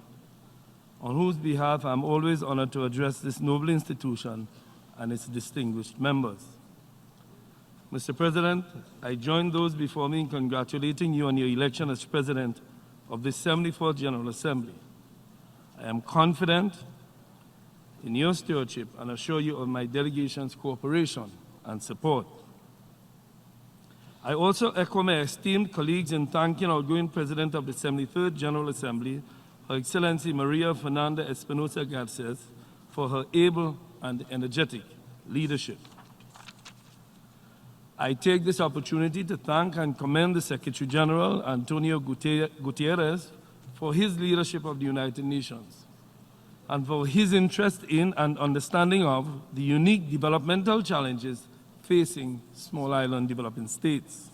on whose behalf I am always honored to address this noble institution and its distinguished members. Mr. President, I join those before me in congratulating you on your election as President of the 74th General Assembly. I am confident in your stewardship and assure you of my delegation's cooperation and support. I also echo my esteemed colleagues in thanking outgoing President of the 73rd General Assembly, Her Excellency Maria Fernanda Espinosa Garces, for her able and energetic leadership. I take this opportunity to thank and commend the Secretary General, Antonio Gutierrez, for his leadership of the United Nations and for his interest in and understanding of the unique developmental challenges facing small island developing states.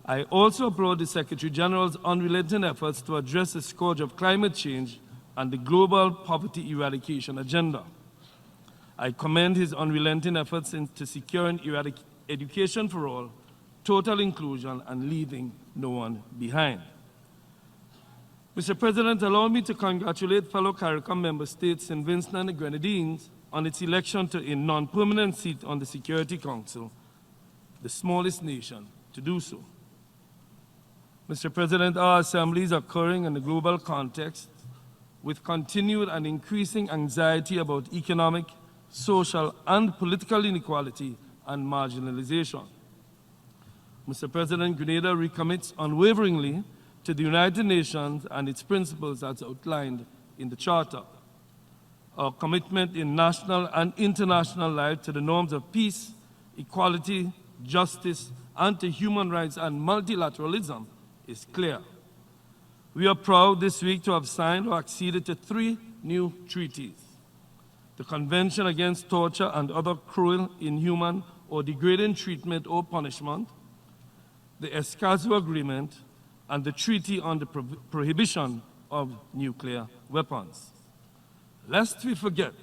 I also applaud the Secretary General's unrelenting efforts to address the scourge of climate change and the global poverty eradication agenda. I commend his unrelenting efforts into securing education for all, total inclusion, and leaving no one behind. Mr. President, allow me to congratulate fellow CARICOM member states St. Vincent and the Grenadines on its election to a non-permanent seat on the Security Council, the smallest nation to do so. Mr. President, our assemblies are occurring in a global context with continued and increasing anxiety about economic, social, and political inequality and marginalization. Mr. President, Grenada recommits unwaveringly to the United Nations and its principles as outlined in the Charter. Our commitment in national and international life to the norms of peace, equality, justice, and to human rights and multilateralism is clear. We are proud this week to have signed or acceded to 3 new treaties: the Convention Against Torture and Other Cruel, Inhuman, or Degrading Treatment or Punishment, the Escazú Agreement, and the Treaty on the Prohibition of Nuclear Weapons. Lest we forget,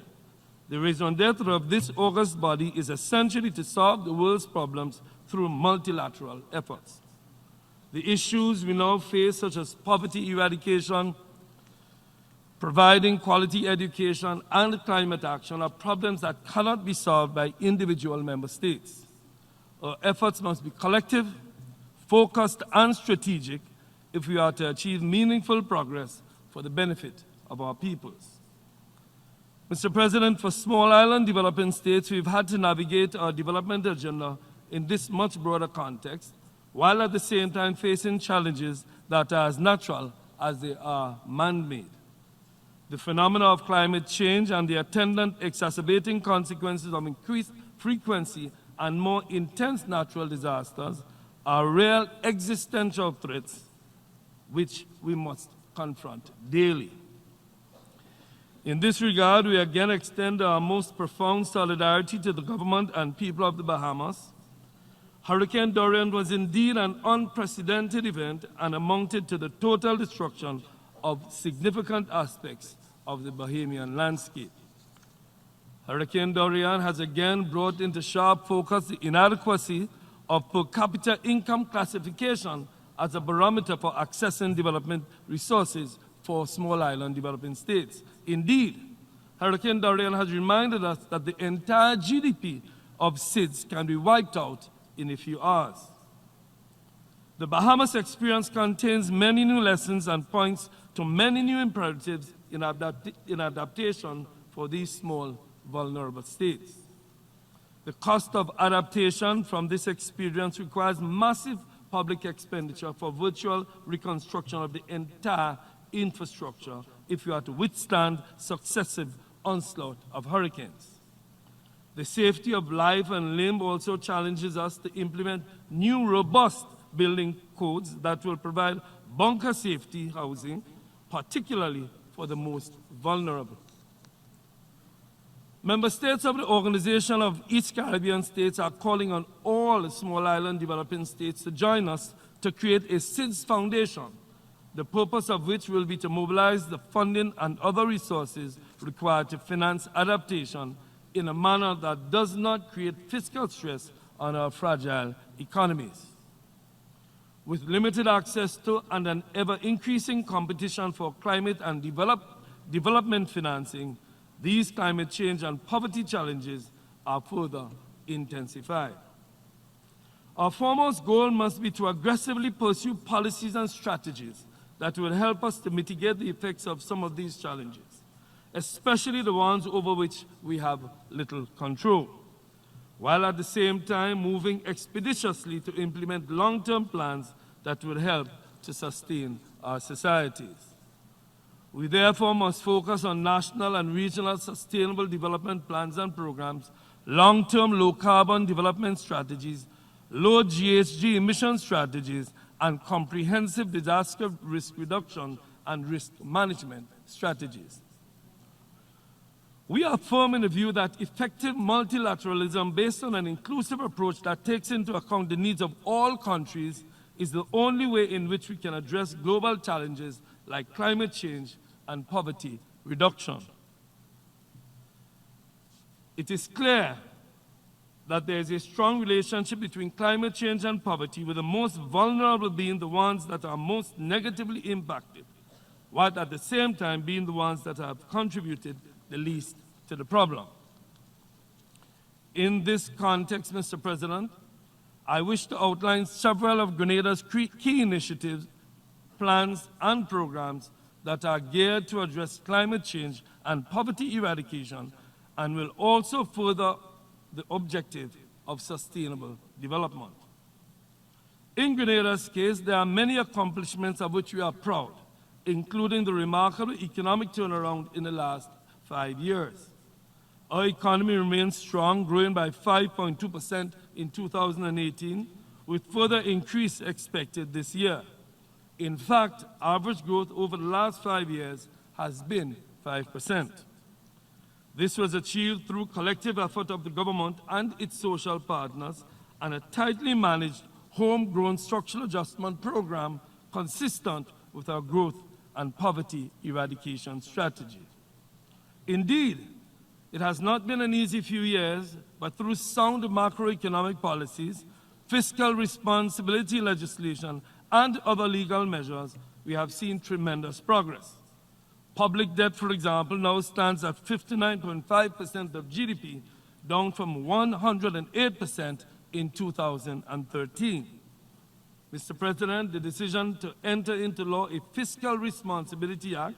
the raison d'etre of this august body is essentially to solve the world's problems through multilateral efforts. The issues we now face, such as poverty eradication, providing quality education, and climate action, are problems that cannot be solved by individual member states. Our efforts must be collective, focused, and strategic if we are to achieve meaningful progress for the benefit of our peoples. Mr. President, for small island developing states, we've had to navigate our development agenda in this much broader context, while at the same time facing challenges that are as natural as they are man-made. The phenomena of climate change and the attendant exacerbating consequences of increased frequency and more intense natural disasters are real existential threats which we must confront daily. In this regard, we again extend our most profound solidarity to the government and people of the Bahamas. Hurricane Dorian was indeed an unprecedented event and amounted to the total destruction of significant aspects of the Bahamian landscape. Hurricane Dorian has again brought into sharp focus the inadequacy of per capita income classification as a barometer for accessing development resources for small island developing states. Indeed, Hurricane Dorian has reminded us that the entire GDP of SIDS can be wiped out in a few hours. The Bahamas experience contains many new lessons and points to many new imperatives in adaptation for these small vulnerable states. The cost of adaptation from this experience requires massive public expenditure for virtual reconstruction of the entire infrastructure if we are to withstand successive onslaught of hurricanes. The safety of life and limb also challenges us to implement new robust building codes that will provide bunker safety housing, particularly for the most vulnerable. Member states of the Organization of East Caribbean States are calling on all small island developing states to join us to create a SIDS Foundation, the purpose of which will be to mobilize the funding and other resources required to finance adaptation in a manner that does not create fiscal stress on our fragile economies. With limited access to and an ever-increasing competition for climate and development financing, these climate change and poverty challenges are further intensified. Our foremost goal must be to aggressively pursue policies and strategies that will help us to mitigate the effects of some of these challenges, especially the ones over which we have little control, while at the same time moving expeditiously to implement long-term plans that will help to sustain our societies. We therefore must focus on national and regional sustainable development plans and programs, long-term low-carbon development strategies, low GHG emission strategies, and comprehensive disaster risk reduction and risk management strategies. We are firm in the view that effective multilateralism based on an inclusive approach that takes into account the needs of all countries is the only way in which we can address global challenges like climate change and poverty reduction. It is clear that there is a strong relationship between climate change and poverty, with the most vulnerable being the ones that are most negatively impacted, while at the same time being the ones that have contributed the least to the problem. In this context, Mr. President, I wish to outline several of Grenada's key initiatives, plans, and programs that are geared to address climate change and poverty eradication and will also further the objective of sustainable development. In Grenada's case, there are many accomplishments of which we are proud, including the remarkable economic turnaround in the last 5 years. Our economy remains strong, growing by 5.2% in 2018, with further increase expected this year. In fact, average growth over the last 5 years has been 5%. This was achieved through collective effort of the government and its social partners and a tightly managed homegrown structural adjustment program consistent with our growth and poverty eradication strategy. Indeed, it has not been an easy few years, but through sound macroeconomic policies, fiscal responsibility legislation, and other legal measures, we have seen tremendous progress. Public debt, for example, now stands at 59.5% of GDP, down from 108% in 2013. Mr. President, the decision to enter into law a Fiscal Responsibility Act,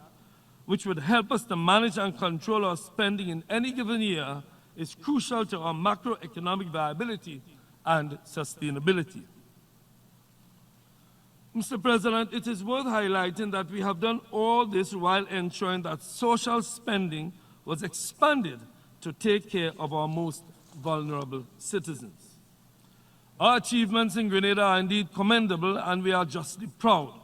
which would help us to manage and control our spending in any given year, is crucial to our macroeconomic viability and sustainability. Mr. President, it is worth highlighting that we have done all this while ensuring that social spending was expanded to take care of our most vulnerable citizens. Our achievements in Grenada are indeed commendable, and we are justly proud.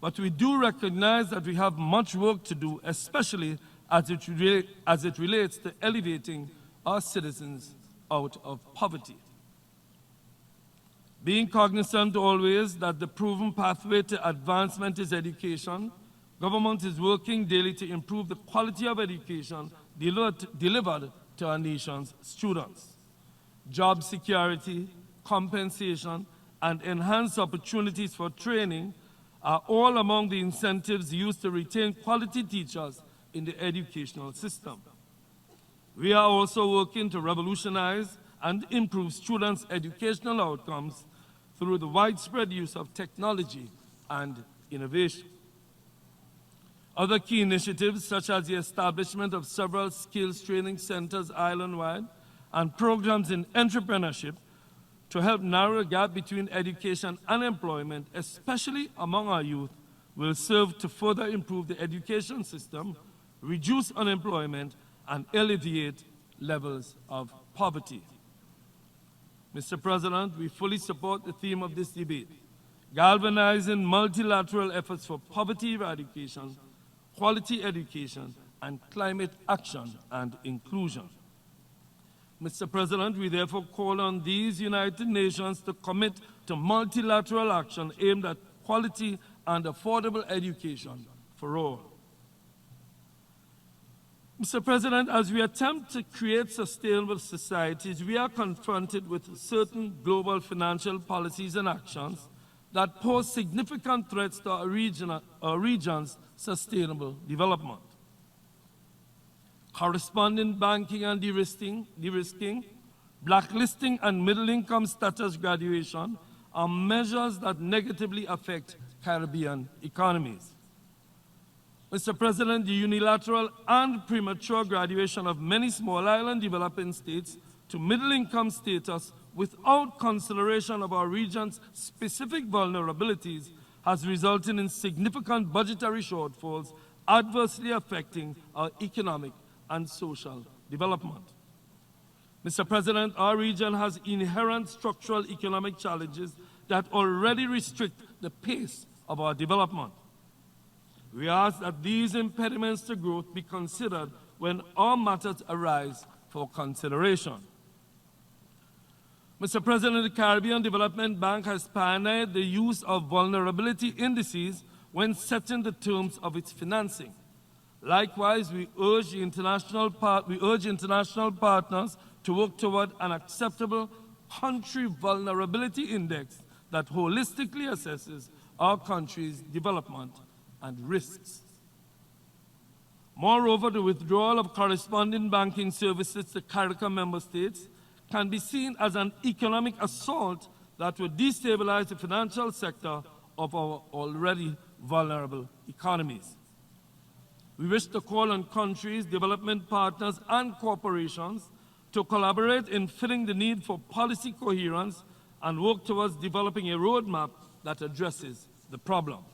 But we do recognize that we have much work to do, especially as it relates to elevating our citizens out of poverty. Being cognizant always that the proven pathway to advancement is education, government is working daily to improve the quality of education delivered to our nation's students. Job security, compensation, and enhanced opportunities for training are all among the incentives used to retain quality teachers in the educational system. We are also working to revolutionize and improve students' educational outcomes through the widespread use of technology and innovation. Other key initiatives, such as the establishment of several skills training centers island-wide and programs in entrepreneurship to help narrow the gap between education and employment, especially among our youth, will serve to further improve the education system, reduce unemployment, and alleviate levels of poverty. Mr. President, we fully support the theme of this debate, galvanizing multilateral efforts for poverty eradication, quality education, and climate action and inclusion. Mr. President, we therefore call on these United Nations to commit to multilateral action aimed at quality and affordable education for all. Mr. President, as we attempt to create sustainable societies, we are confronted with certain global financial policies and actions that pose significant threats to our region's sustainable development. Corresponding banking and de-risking, blacklisting and middle-income status graduation are measures that negatively affect Caribbean economies. Mr. President, the unilateral and premature graduation of many small island developing states to middle-income status without consideration of our region's specific vulnerabilities has resulted in significant budgetary shortfalls adversely affecting our economic and social development. Mr. President, our region has inherent structural economic challenges that already restrict the pace of our development. We ask that these impediments to growth be considered when all matters arise for consideration. Mr. President, the Caribbean Development Bank has pioneered the use of vulnerability indices when setting the terms of its financing. Likewise, we urge international partners to work toward an acceptable country vulnerability index that holistically assesses our country's development and risks. Moreover, the withdrawal of corresponding banking services to CARICOM member states can be seen as an economic assault that would destabilize the financial sector of our already vulnerable economies. We wish to call on countries, development partners, and corporations to collaborate in filling the need for policy coherence and work towards developing a roadmap that addresses the problem.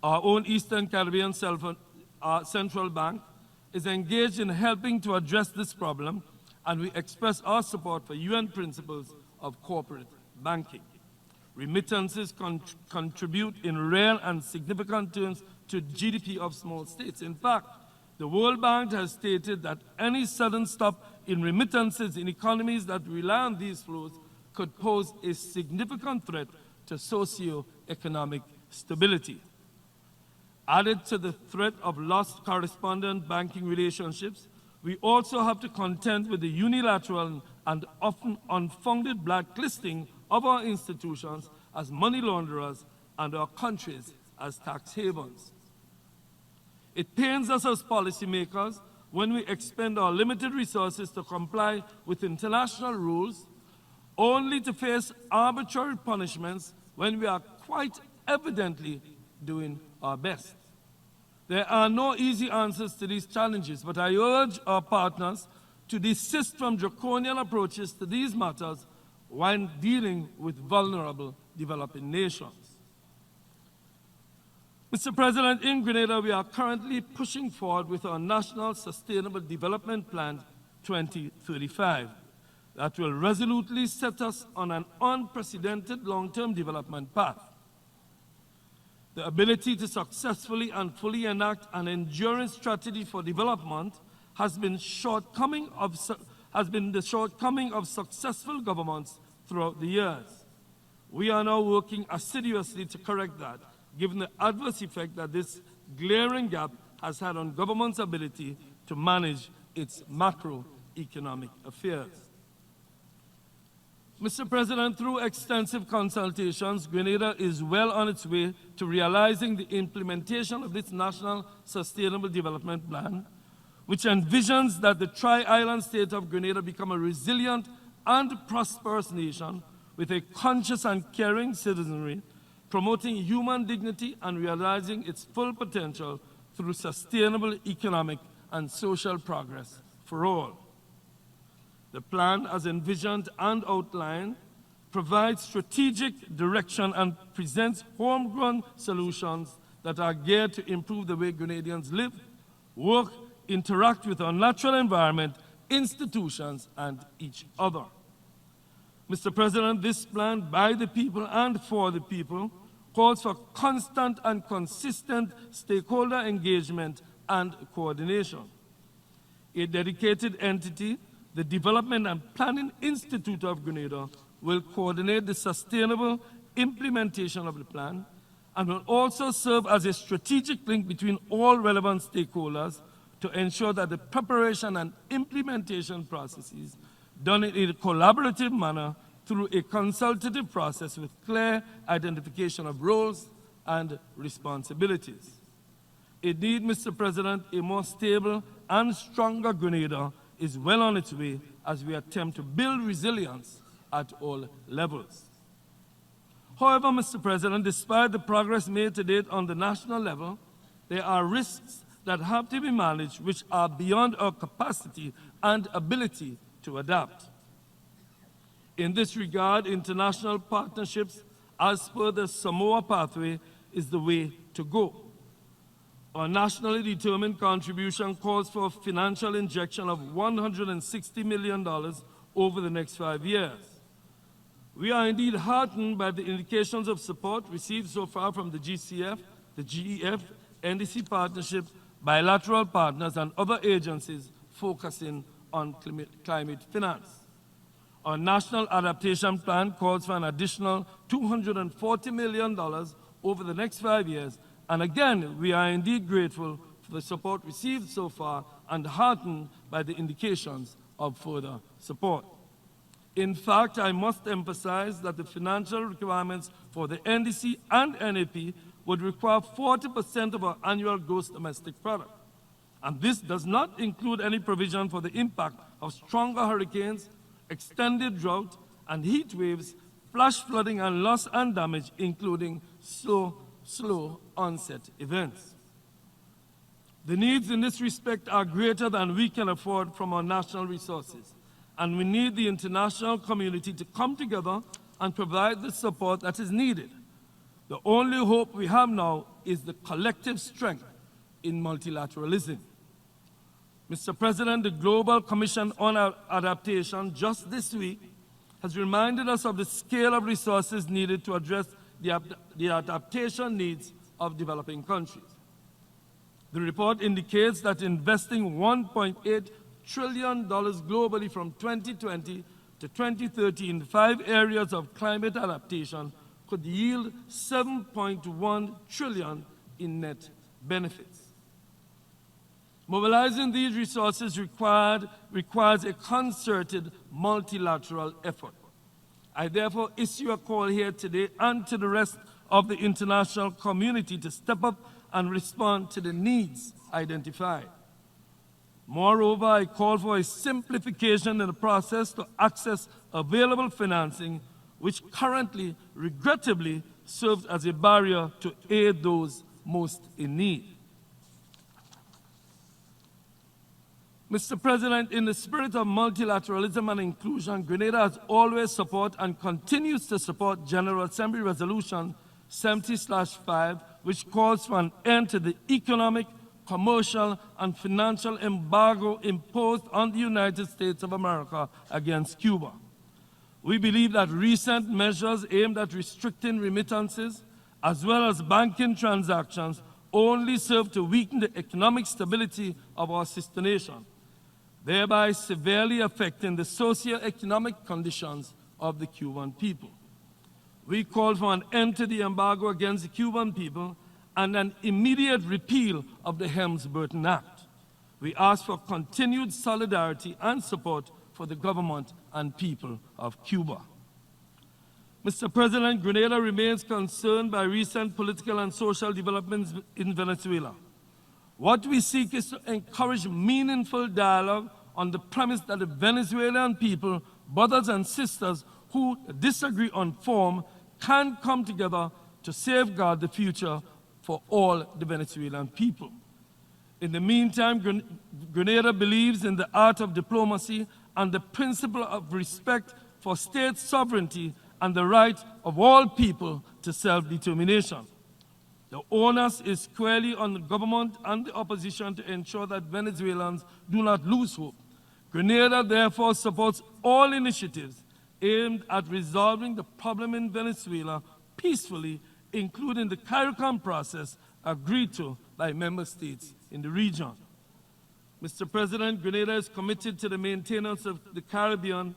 Our own Eastern Caribbean Central Bank is engaged in helping to address this problem, and we express our support for UN principles of corporate banking. Remittances contribute in real and significant terms to GDP of small states. In fact, the World Bank has stated that any sudden stop in remittances in economies that rely on these flows could pose a significant threat to socio-economic stability. Added to the threat of lost correspondent banking relationships, we also have to contend with the unilateral and often unfounded blacklisting of our institutions as money launderers and our countries as tax havens. It pains us as policymakers when we expend our limited resources to comply with international rules, only to face arbitrary punishments when we are quite evidently doing our best. There are no easy answers to these challenges, but I urge our partners to desist from draconian approaches to these matters when dealing with vulnerable developing nations. Mr. President, in Grenada, we are currently pushing forward with our National Sustainable Development Plan 2035 that will resolutely set us on an unprecedented long-term development path. The ability to successfully and fully enact an enduring strategy for development has been the shortcoming of successful governments throughout the years. We are now working assiduously to correct that, given the adverse effect that this glaring gap has had on government's ability to manage its macroeconomic affairs. Mr. President, through extensive consultations, Grenada is well on its way to realizing the implementation of its National Sustainable Development Plan, which envisions that the tri-island state of Grenada become a resilient and prosperous nation with a conscious and caring citizenry, promoting human dignity and realizing its full potential through sustainable economic and social progress for all. The plan, as envisioned and outlined, provides strategic direction and presents homegrown solutions that are geared to improve the way Grenadians live, work, interact with our natural environment, institutions, and each other. Mr. President, this plan by the people and for the people calls for constant and consistent stakeholder engagement and coordination. A dedicated entity, the Development and Planning Institute of Grenada, will coordinate the sustainable implementation of the plan and will also serve as a strategic link between all relevant stakeholders to ensure that the preparation and implementation processes done in a collaborative manner through a consultative process with clear identification of roles and responsibilities. Indeed, Mr. President, a more stable and stronger Grenada is well on its way as we attempt to build resilience at all levels. However, Mr. President, despite the progress made to date on the national level, there are risks that have to be managed which are beyond our capacity and ability to adapt. In this regard, international partnerships, as per the Samoa pathway, is the way to go. Our nationally determined contribution calls for a financial injection of $160 million over the next 5 years. We are indeed heartened by the indications of support received so far from the GCF, the GEF, NDC partnership, bilateral partners, and other agencies focusing on climate finance. Our National Adaptation Plan calls for an additional $240 million over the next 5 years, and again, we are indeed grateful for the support received so far and heartened by the indications of further support. In fact, I must emphasize that the financial requirements for the NDC and NAP would require 40% of our annual gross domestic product. And this does not include any provision for the impact of stronger hurricanes, extended drought, and heat waves, flash flooding, and loss and damage, including slow onset events. The needs in this respect are greater than we can afford from our national resources, and we need the international community to come together and provide the support that is needed. The only hope we have now is the collective strength in multilateralism. Mr. President, the Global Commission on Adaptation just this week has reminded us of the scale of resources needed to address the adaptation needs of developing countries. The report indicates that investing $1.8 trillion globally from 2020 to 2030 in 5 areas of climate adaptation could yield $7.1 trillion in net benefits. Mobilizing these resources requires a concerted multilateral effort. I therefore issue a call here today and to the rest of the international community to step up and respond to the needs identified. Moreover, I call for a simplification in the process to access available financing, which currently, regrettably, serves as a barrier to aid those most in need. Mr. President, in the spirit of multilateralism and inclusion, Grenada has always supported and continues to support General Assembly Resolution 70/5, which calls for an end to the economic, commercial, and financial embargo imposed on the United States of America against Cuba. We believe that recent measures aimed at restricting remittances, as well as banking transactions, only serve to weaken the economic stability of our sister nation, thereby severely affecting the socio-economic conditions of the Cuban people. We call for an end to the embargo against the Cuban people and an immediate repeal of the Helms-Burton Act. We ask for continued solidarity and support for the government and people of Cuba. Mr. President, Grenada remains concerned by recent political and social developments in Venezuela. What we seek is to encourage meaningful dialogue on the premise that the Venezuelan people, brothers and sisters who disagree on form, can come together to safeguard the future for all the Venezuelan people. In the meantime, Grenada believes in the art of diplomacy and the principle of respect for state sovereignty and the right of all people to self-determination. The onus is squarely on the government and the opposition to ensure that Venezuelans do not lose hope. Grenada therefore supports all initiatives aimed at resolving the problem in Venezuela peacefully, including the CARICOM process agreed to by member states in the region. Mr. President, Grenada is committed to the maintenance of the Caribbean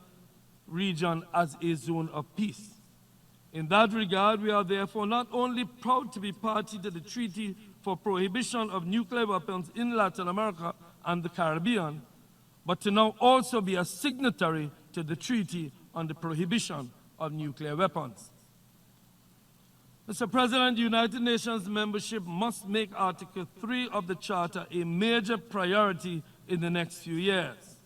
region as a zone of peace. In that regard, we are therefore not only proud to be party to the Treaty for Prohibition of Nuclear Weapons in Latin America and the Caribbean, but to now also be a signatory to the Treaty on the Prohibition of Nuclear Weapons. Mr. President, the United Nations membership must make Article 3 of the Charter a major priority in the next few years.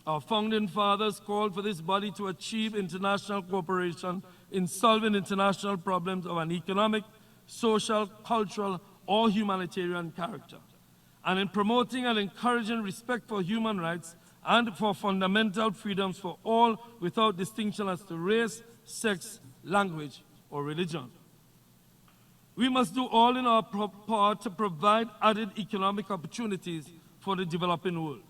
Our founding fathers called for this body to achieve international cooperation in solving international problems of an economic, social, cultural, or humanitarian character, and in promoting and encouraging respect for human rights and for fundamental freedoms for all without distinction as to race, sex, language, or religion. We must do all in our part to provide added economic opportunities for the developing world.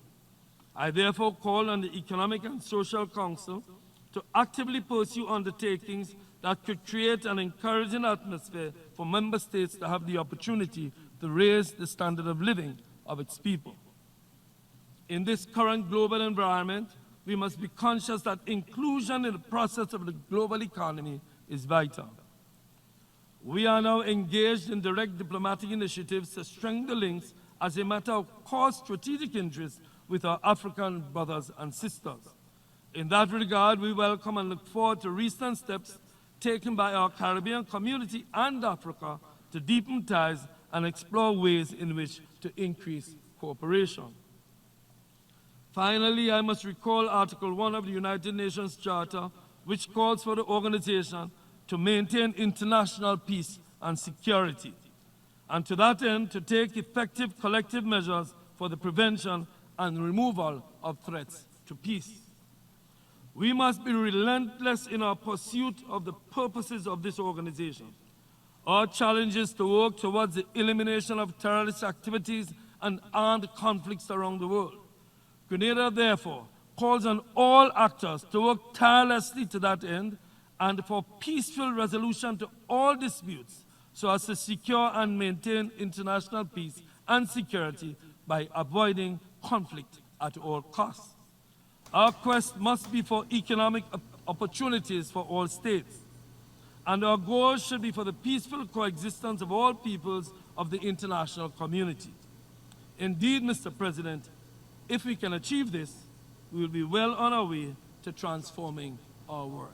I therefore call on the Economic and Social Council to actively pursue undertakings that could create an encouraging atmosphere for member states to have the opportunity to raise the standard of living of its people. In this current global environment, we must be conscious that inclusion in the process of the global economy is vital. We are now engaged in direct diplomatic initiatives to strengthen the links as a matter of core strategic interest with our African brothers and sisters. In that regard, we welcome and look forward to recent steps taken by our Caribbean community and Africa to deepen ties and explore ways in which to increase cooperation. Finally, I must recall Article 1 of the United Nations Charter, which calls for the organization to maintain international peace and security, and to that end, to take effective collective measures for the prevention and removal of threats to peace. We must be relentless in our pursuit of the purposes of this organization. Our challenge is to work towards the elimination of terrorist activities and armed conflicts around the world. Grenada, therefore, calls on all actors to work tirelessly to that end and for peaceful resolution to all disputes so as to secure and maintain international peace and security by avoiding conflict at all costs. Our quest must be for economic opportunities for all states, and our goal should be for the peaceful coexistence of all peoples of the international community. Indeed, Mr. President, if we can achieve this, we will be well on our way to transforming our world.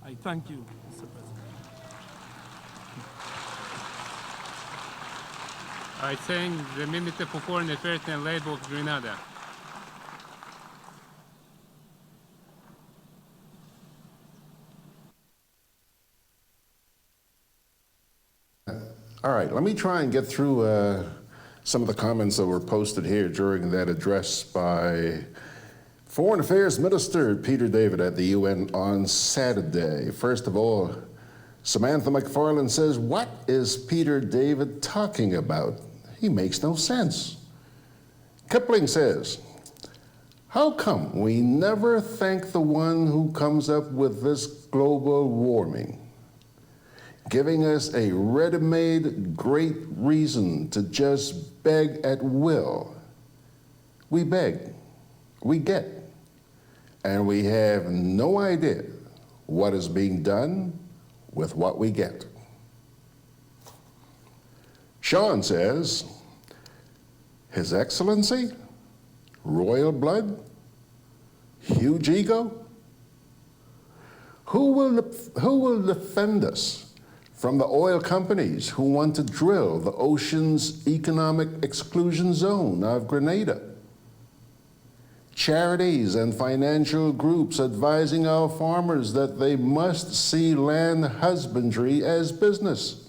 I thank you, Mr. President. I thank the Minister for Foreign Affairs and Labor of Grenada. All right, let me try and get through some of the comments that were posted here during that address by Foreign Affairs Minister Peter David at the UN on Saturday. First of all, Samantha McFarland says, what is Peter David talking about? He makes no sense. Kipling says, how come we never thank the one who comes up with this global warming, giving us a ready-made great reason to just beg at will? We beg, we get, and we have no idea what is being done with what we get. Sean says, His Excellency, royal blood, huge ego. Who will defend us from the oil companies who want to drill the ocean's economic exclusion zone of Grenada? Charities and financial groups advising our farmers that they must see land husbandry as business.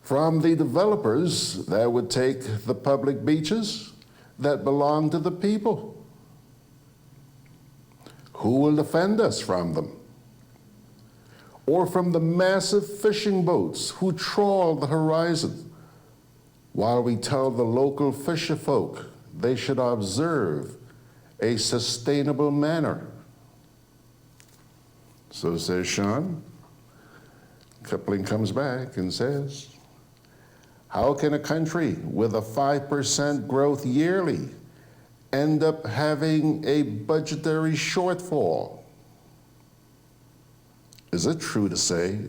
from the developers that would take the public beaches that belong to the people? Who will defend us from them? Or from the massive fishing boats who trawl the horizon while we tell the local fisher folk they should observe a sustainable manner? So says Sean. Kipling comes back and says, how can a country with a 5% growth yearly end up having a budgetary shortfall? Is it true to say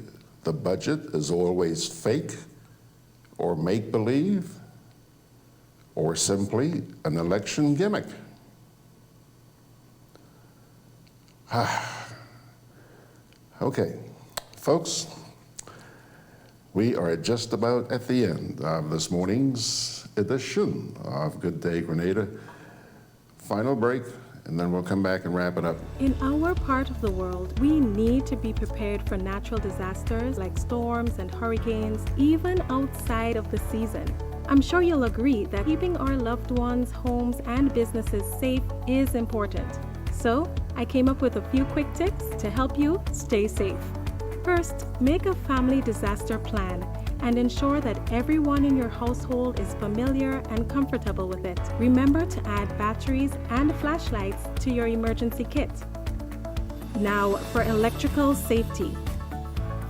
the budget is always fake or make-believe or simply an election gimmick? Okay, folks, we are just about at the end of this morning's edition of Good Day Grenada. Final break, and then we'll come back and wrap it up. In our part of the world, we need to be prepared for natural disasters like storms and hurricanes, even outside of the season. I'm sure you'll agree that keeping our loved ones, homes, and businesses safe is important. So, I came up with a few quick tips to help you stay safe. First, make a family disaster plan and ensure that everyone in your household is familiar and comfortable with it. Remember to add batteries and flashlights to your emergency kit. Now, for electrical safety.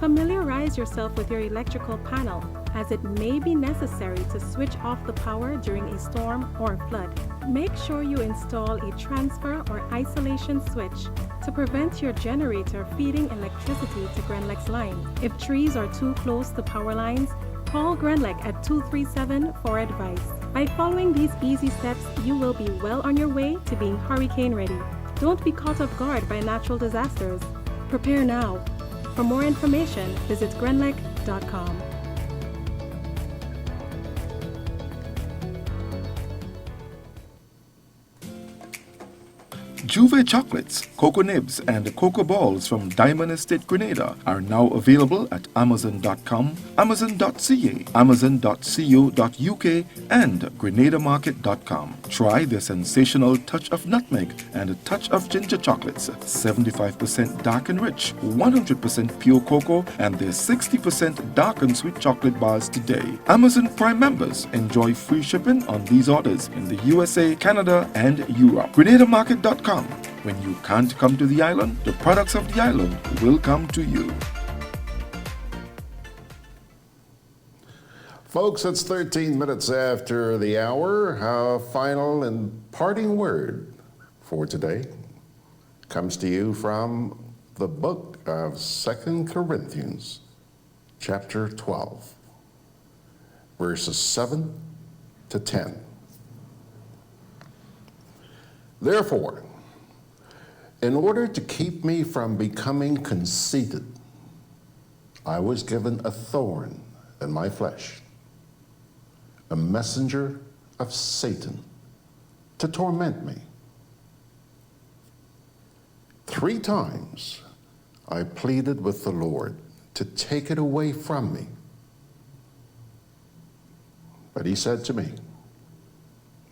Familiarize yourself with your electrical panel, as it may be necessary to switch off the power during a storm or flood. Make sure you install a transfer or isolation switch to prevent your generator feeding electricity to Grenlec's line. If trees are too close to power lines, call Grenlec at 237 for advice. By following these easy steps, you will be well on your way to being hurricane ready. Don't be caught off guard by natural disasters. Prepare now. For more information, visit grenlec.com. Juve chocolates, cocoa nibs, and cocoa balls from Diamond Estate Grenada are now available at Amazon.com, Amazon.ca, Amazon.co.uk, and GrenadaMarket.com. Try their sensational touch of nutmeg and a touch of ginger chocolates, 75% dark and rich, 100% pure cocoa, and their 60% dark and sweet chocolate bars today. Amazon Prime members enjoy free shipping on these orders in the USA, Canada, and Europe. GrenadaMarket.com. When you can't come to the island, the products of the island will come to you. Folks, it's 13 minutes after the hour. Our final and parting word for today comes to you from the book of 2 Corinthians, chapter 12, verses 7 to 10. Therefore, in order to keep me from becoming conceited, I was given a thorn in my flesh, a messenger of Satan to torment me. 3 times I pleaded with the Lord to take it away from me. But he said to me,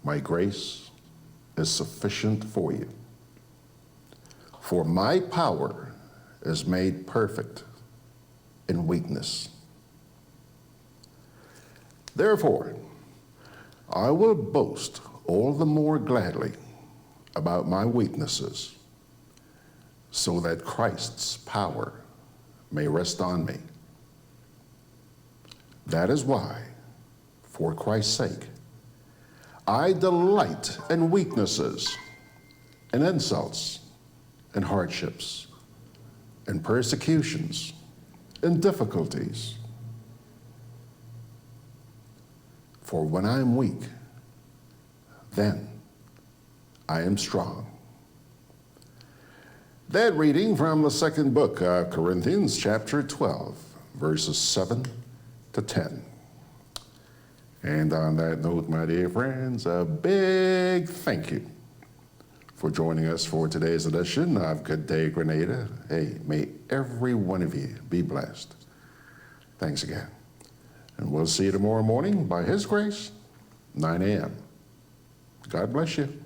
my grace is sufficient for you. For my power is made perfect in weakness. Therefore, I will boast all the more gladly about my weaknesses, so that Christ's power may rest on me. That is why, for Christ's sake, I delight in weaknesses and insults and hardships and persecutions and difficulties. For when I am weak, then I am strong. That reading from the second book of Corinthians, chapter 12, verses 7 to 10. And on that note, my dear friends, a big thank you for joining us for today's edition of Good Day Grenada. Hey, may every one of you be blessed. Thanks again. And we'll see you tomorrow morning, by His grace, 9 a.m. God bless you.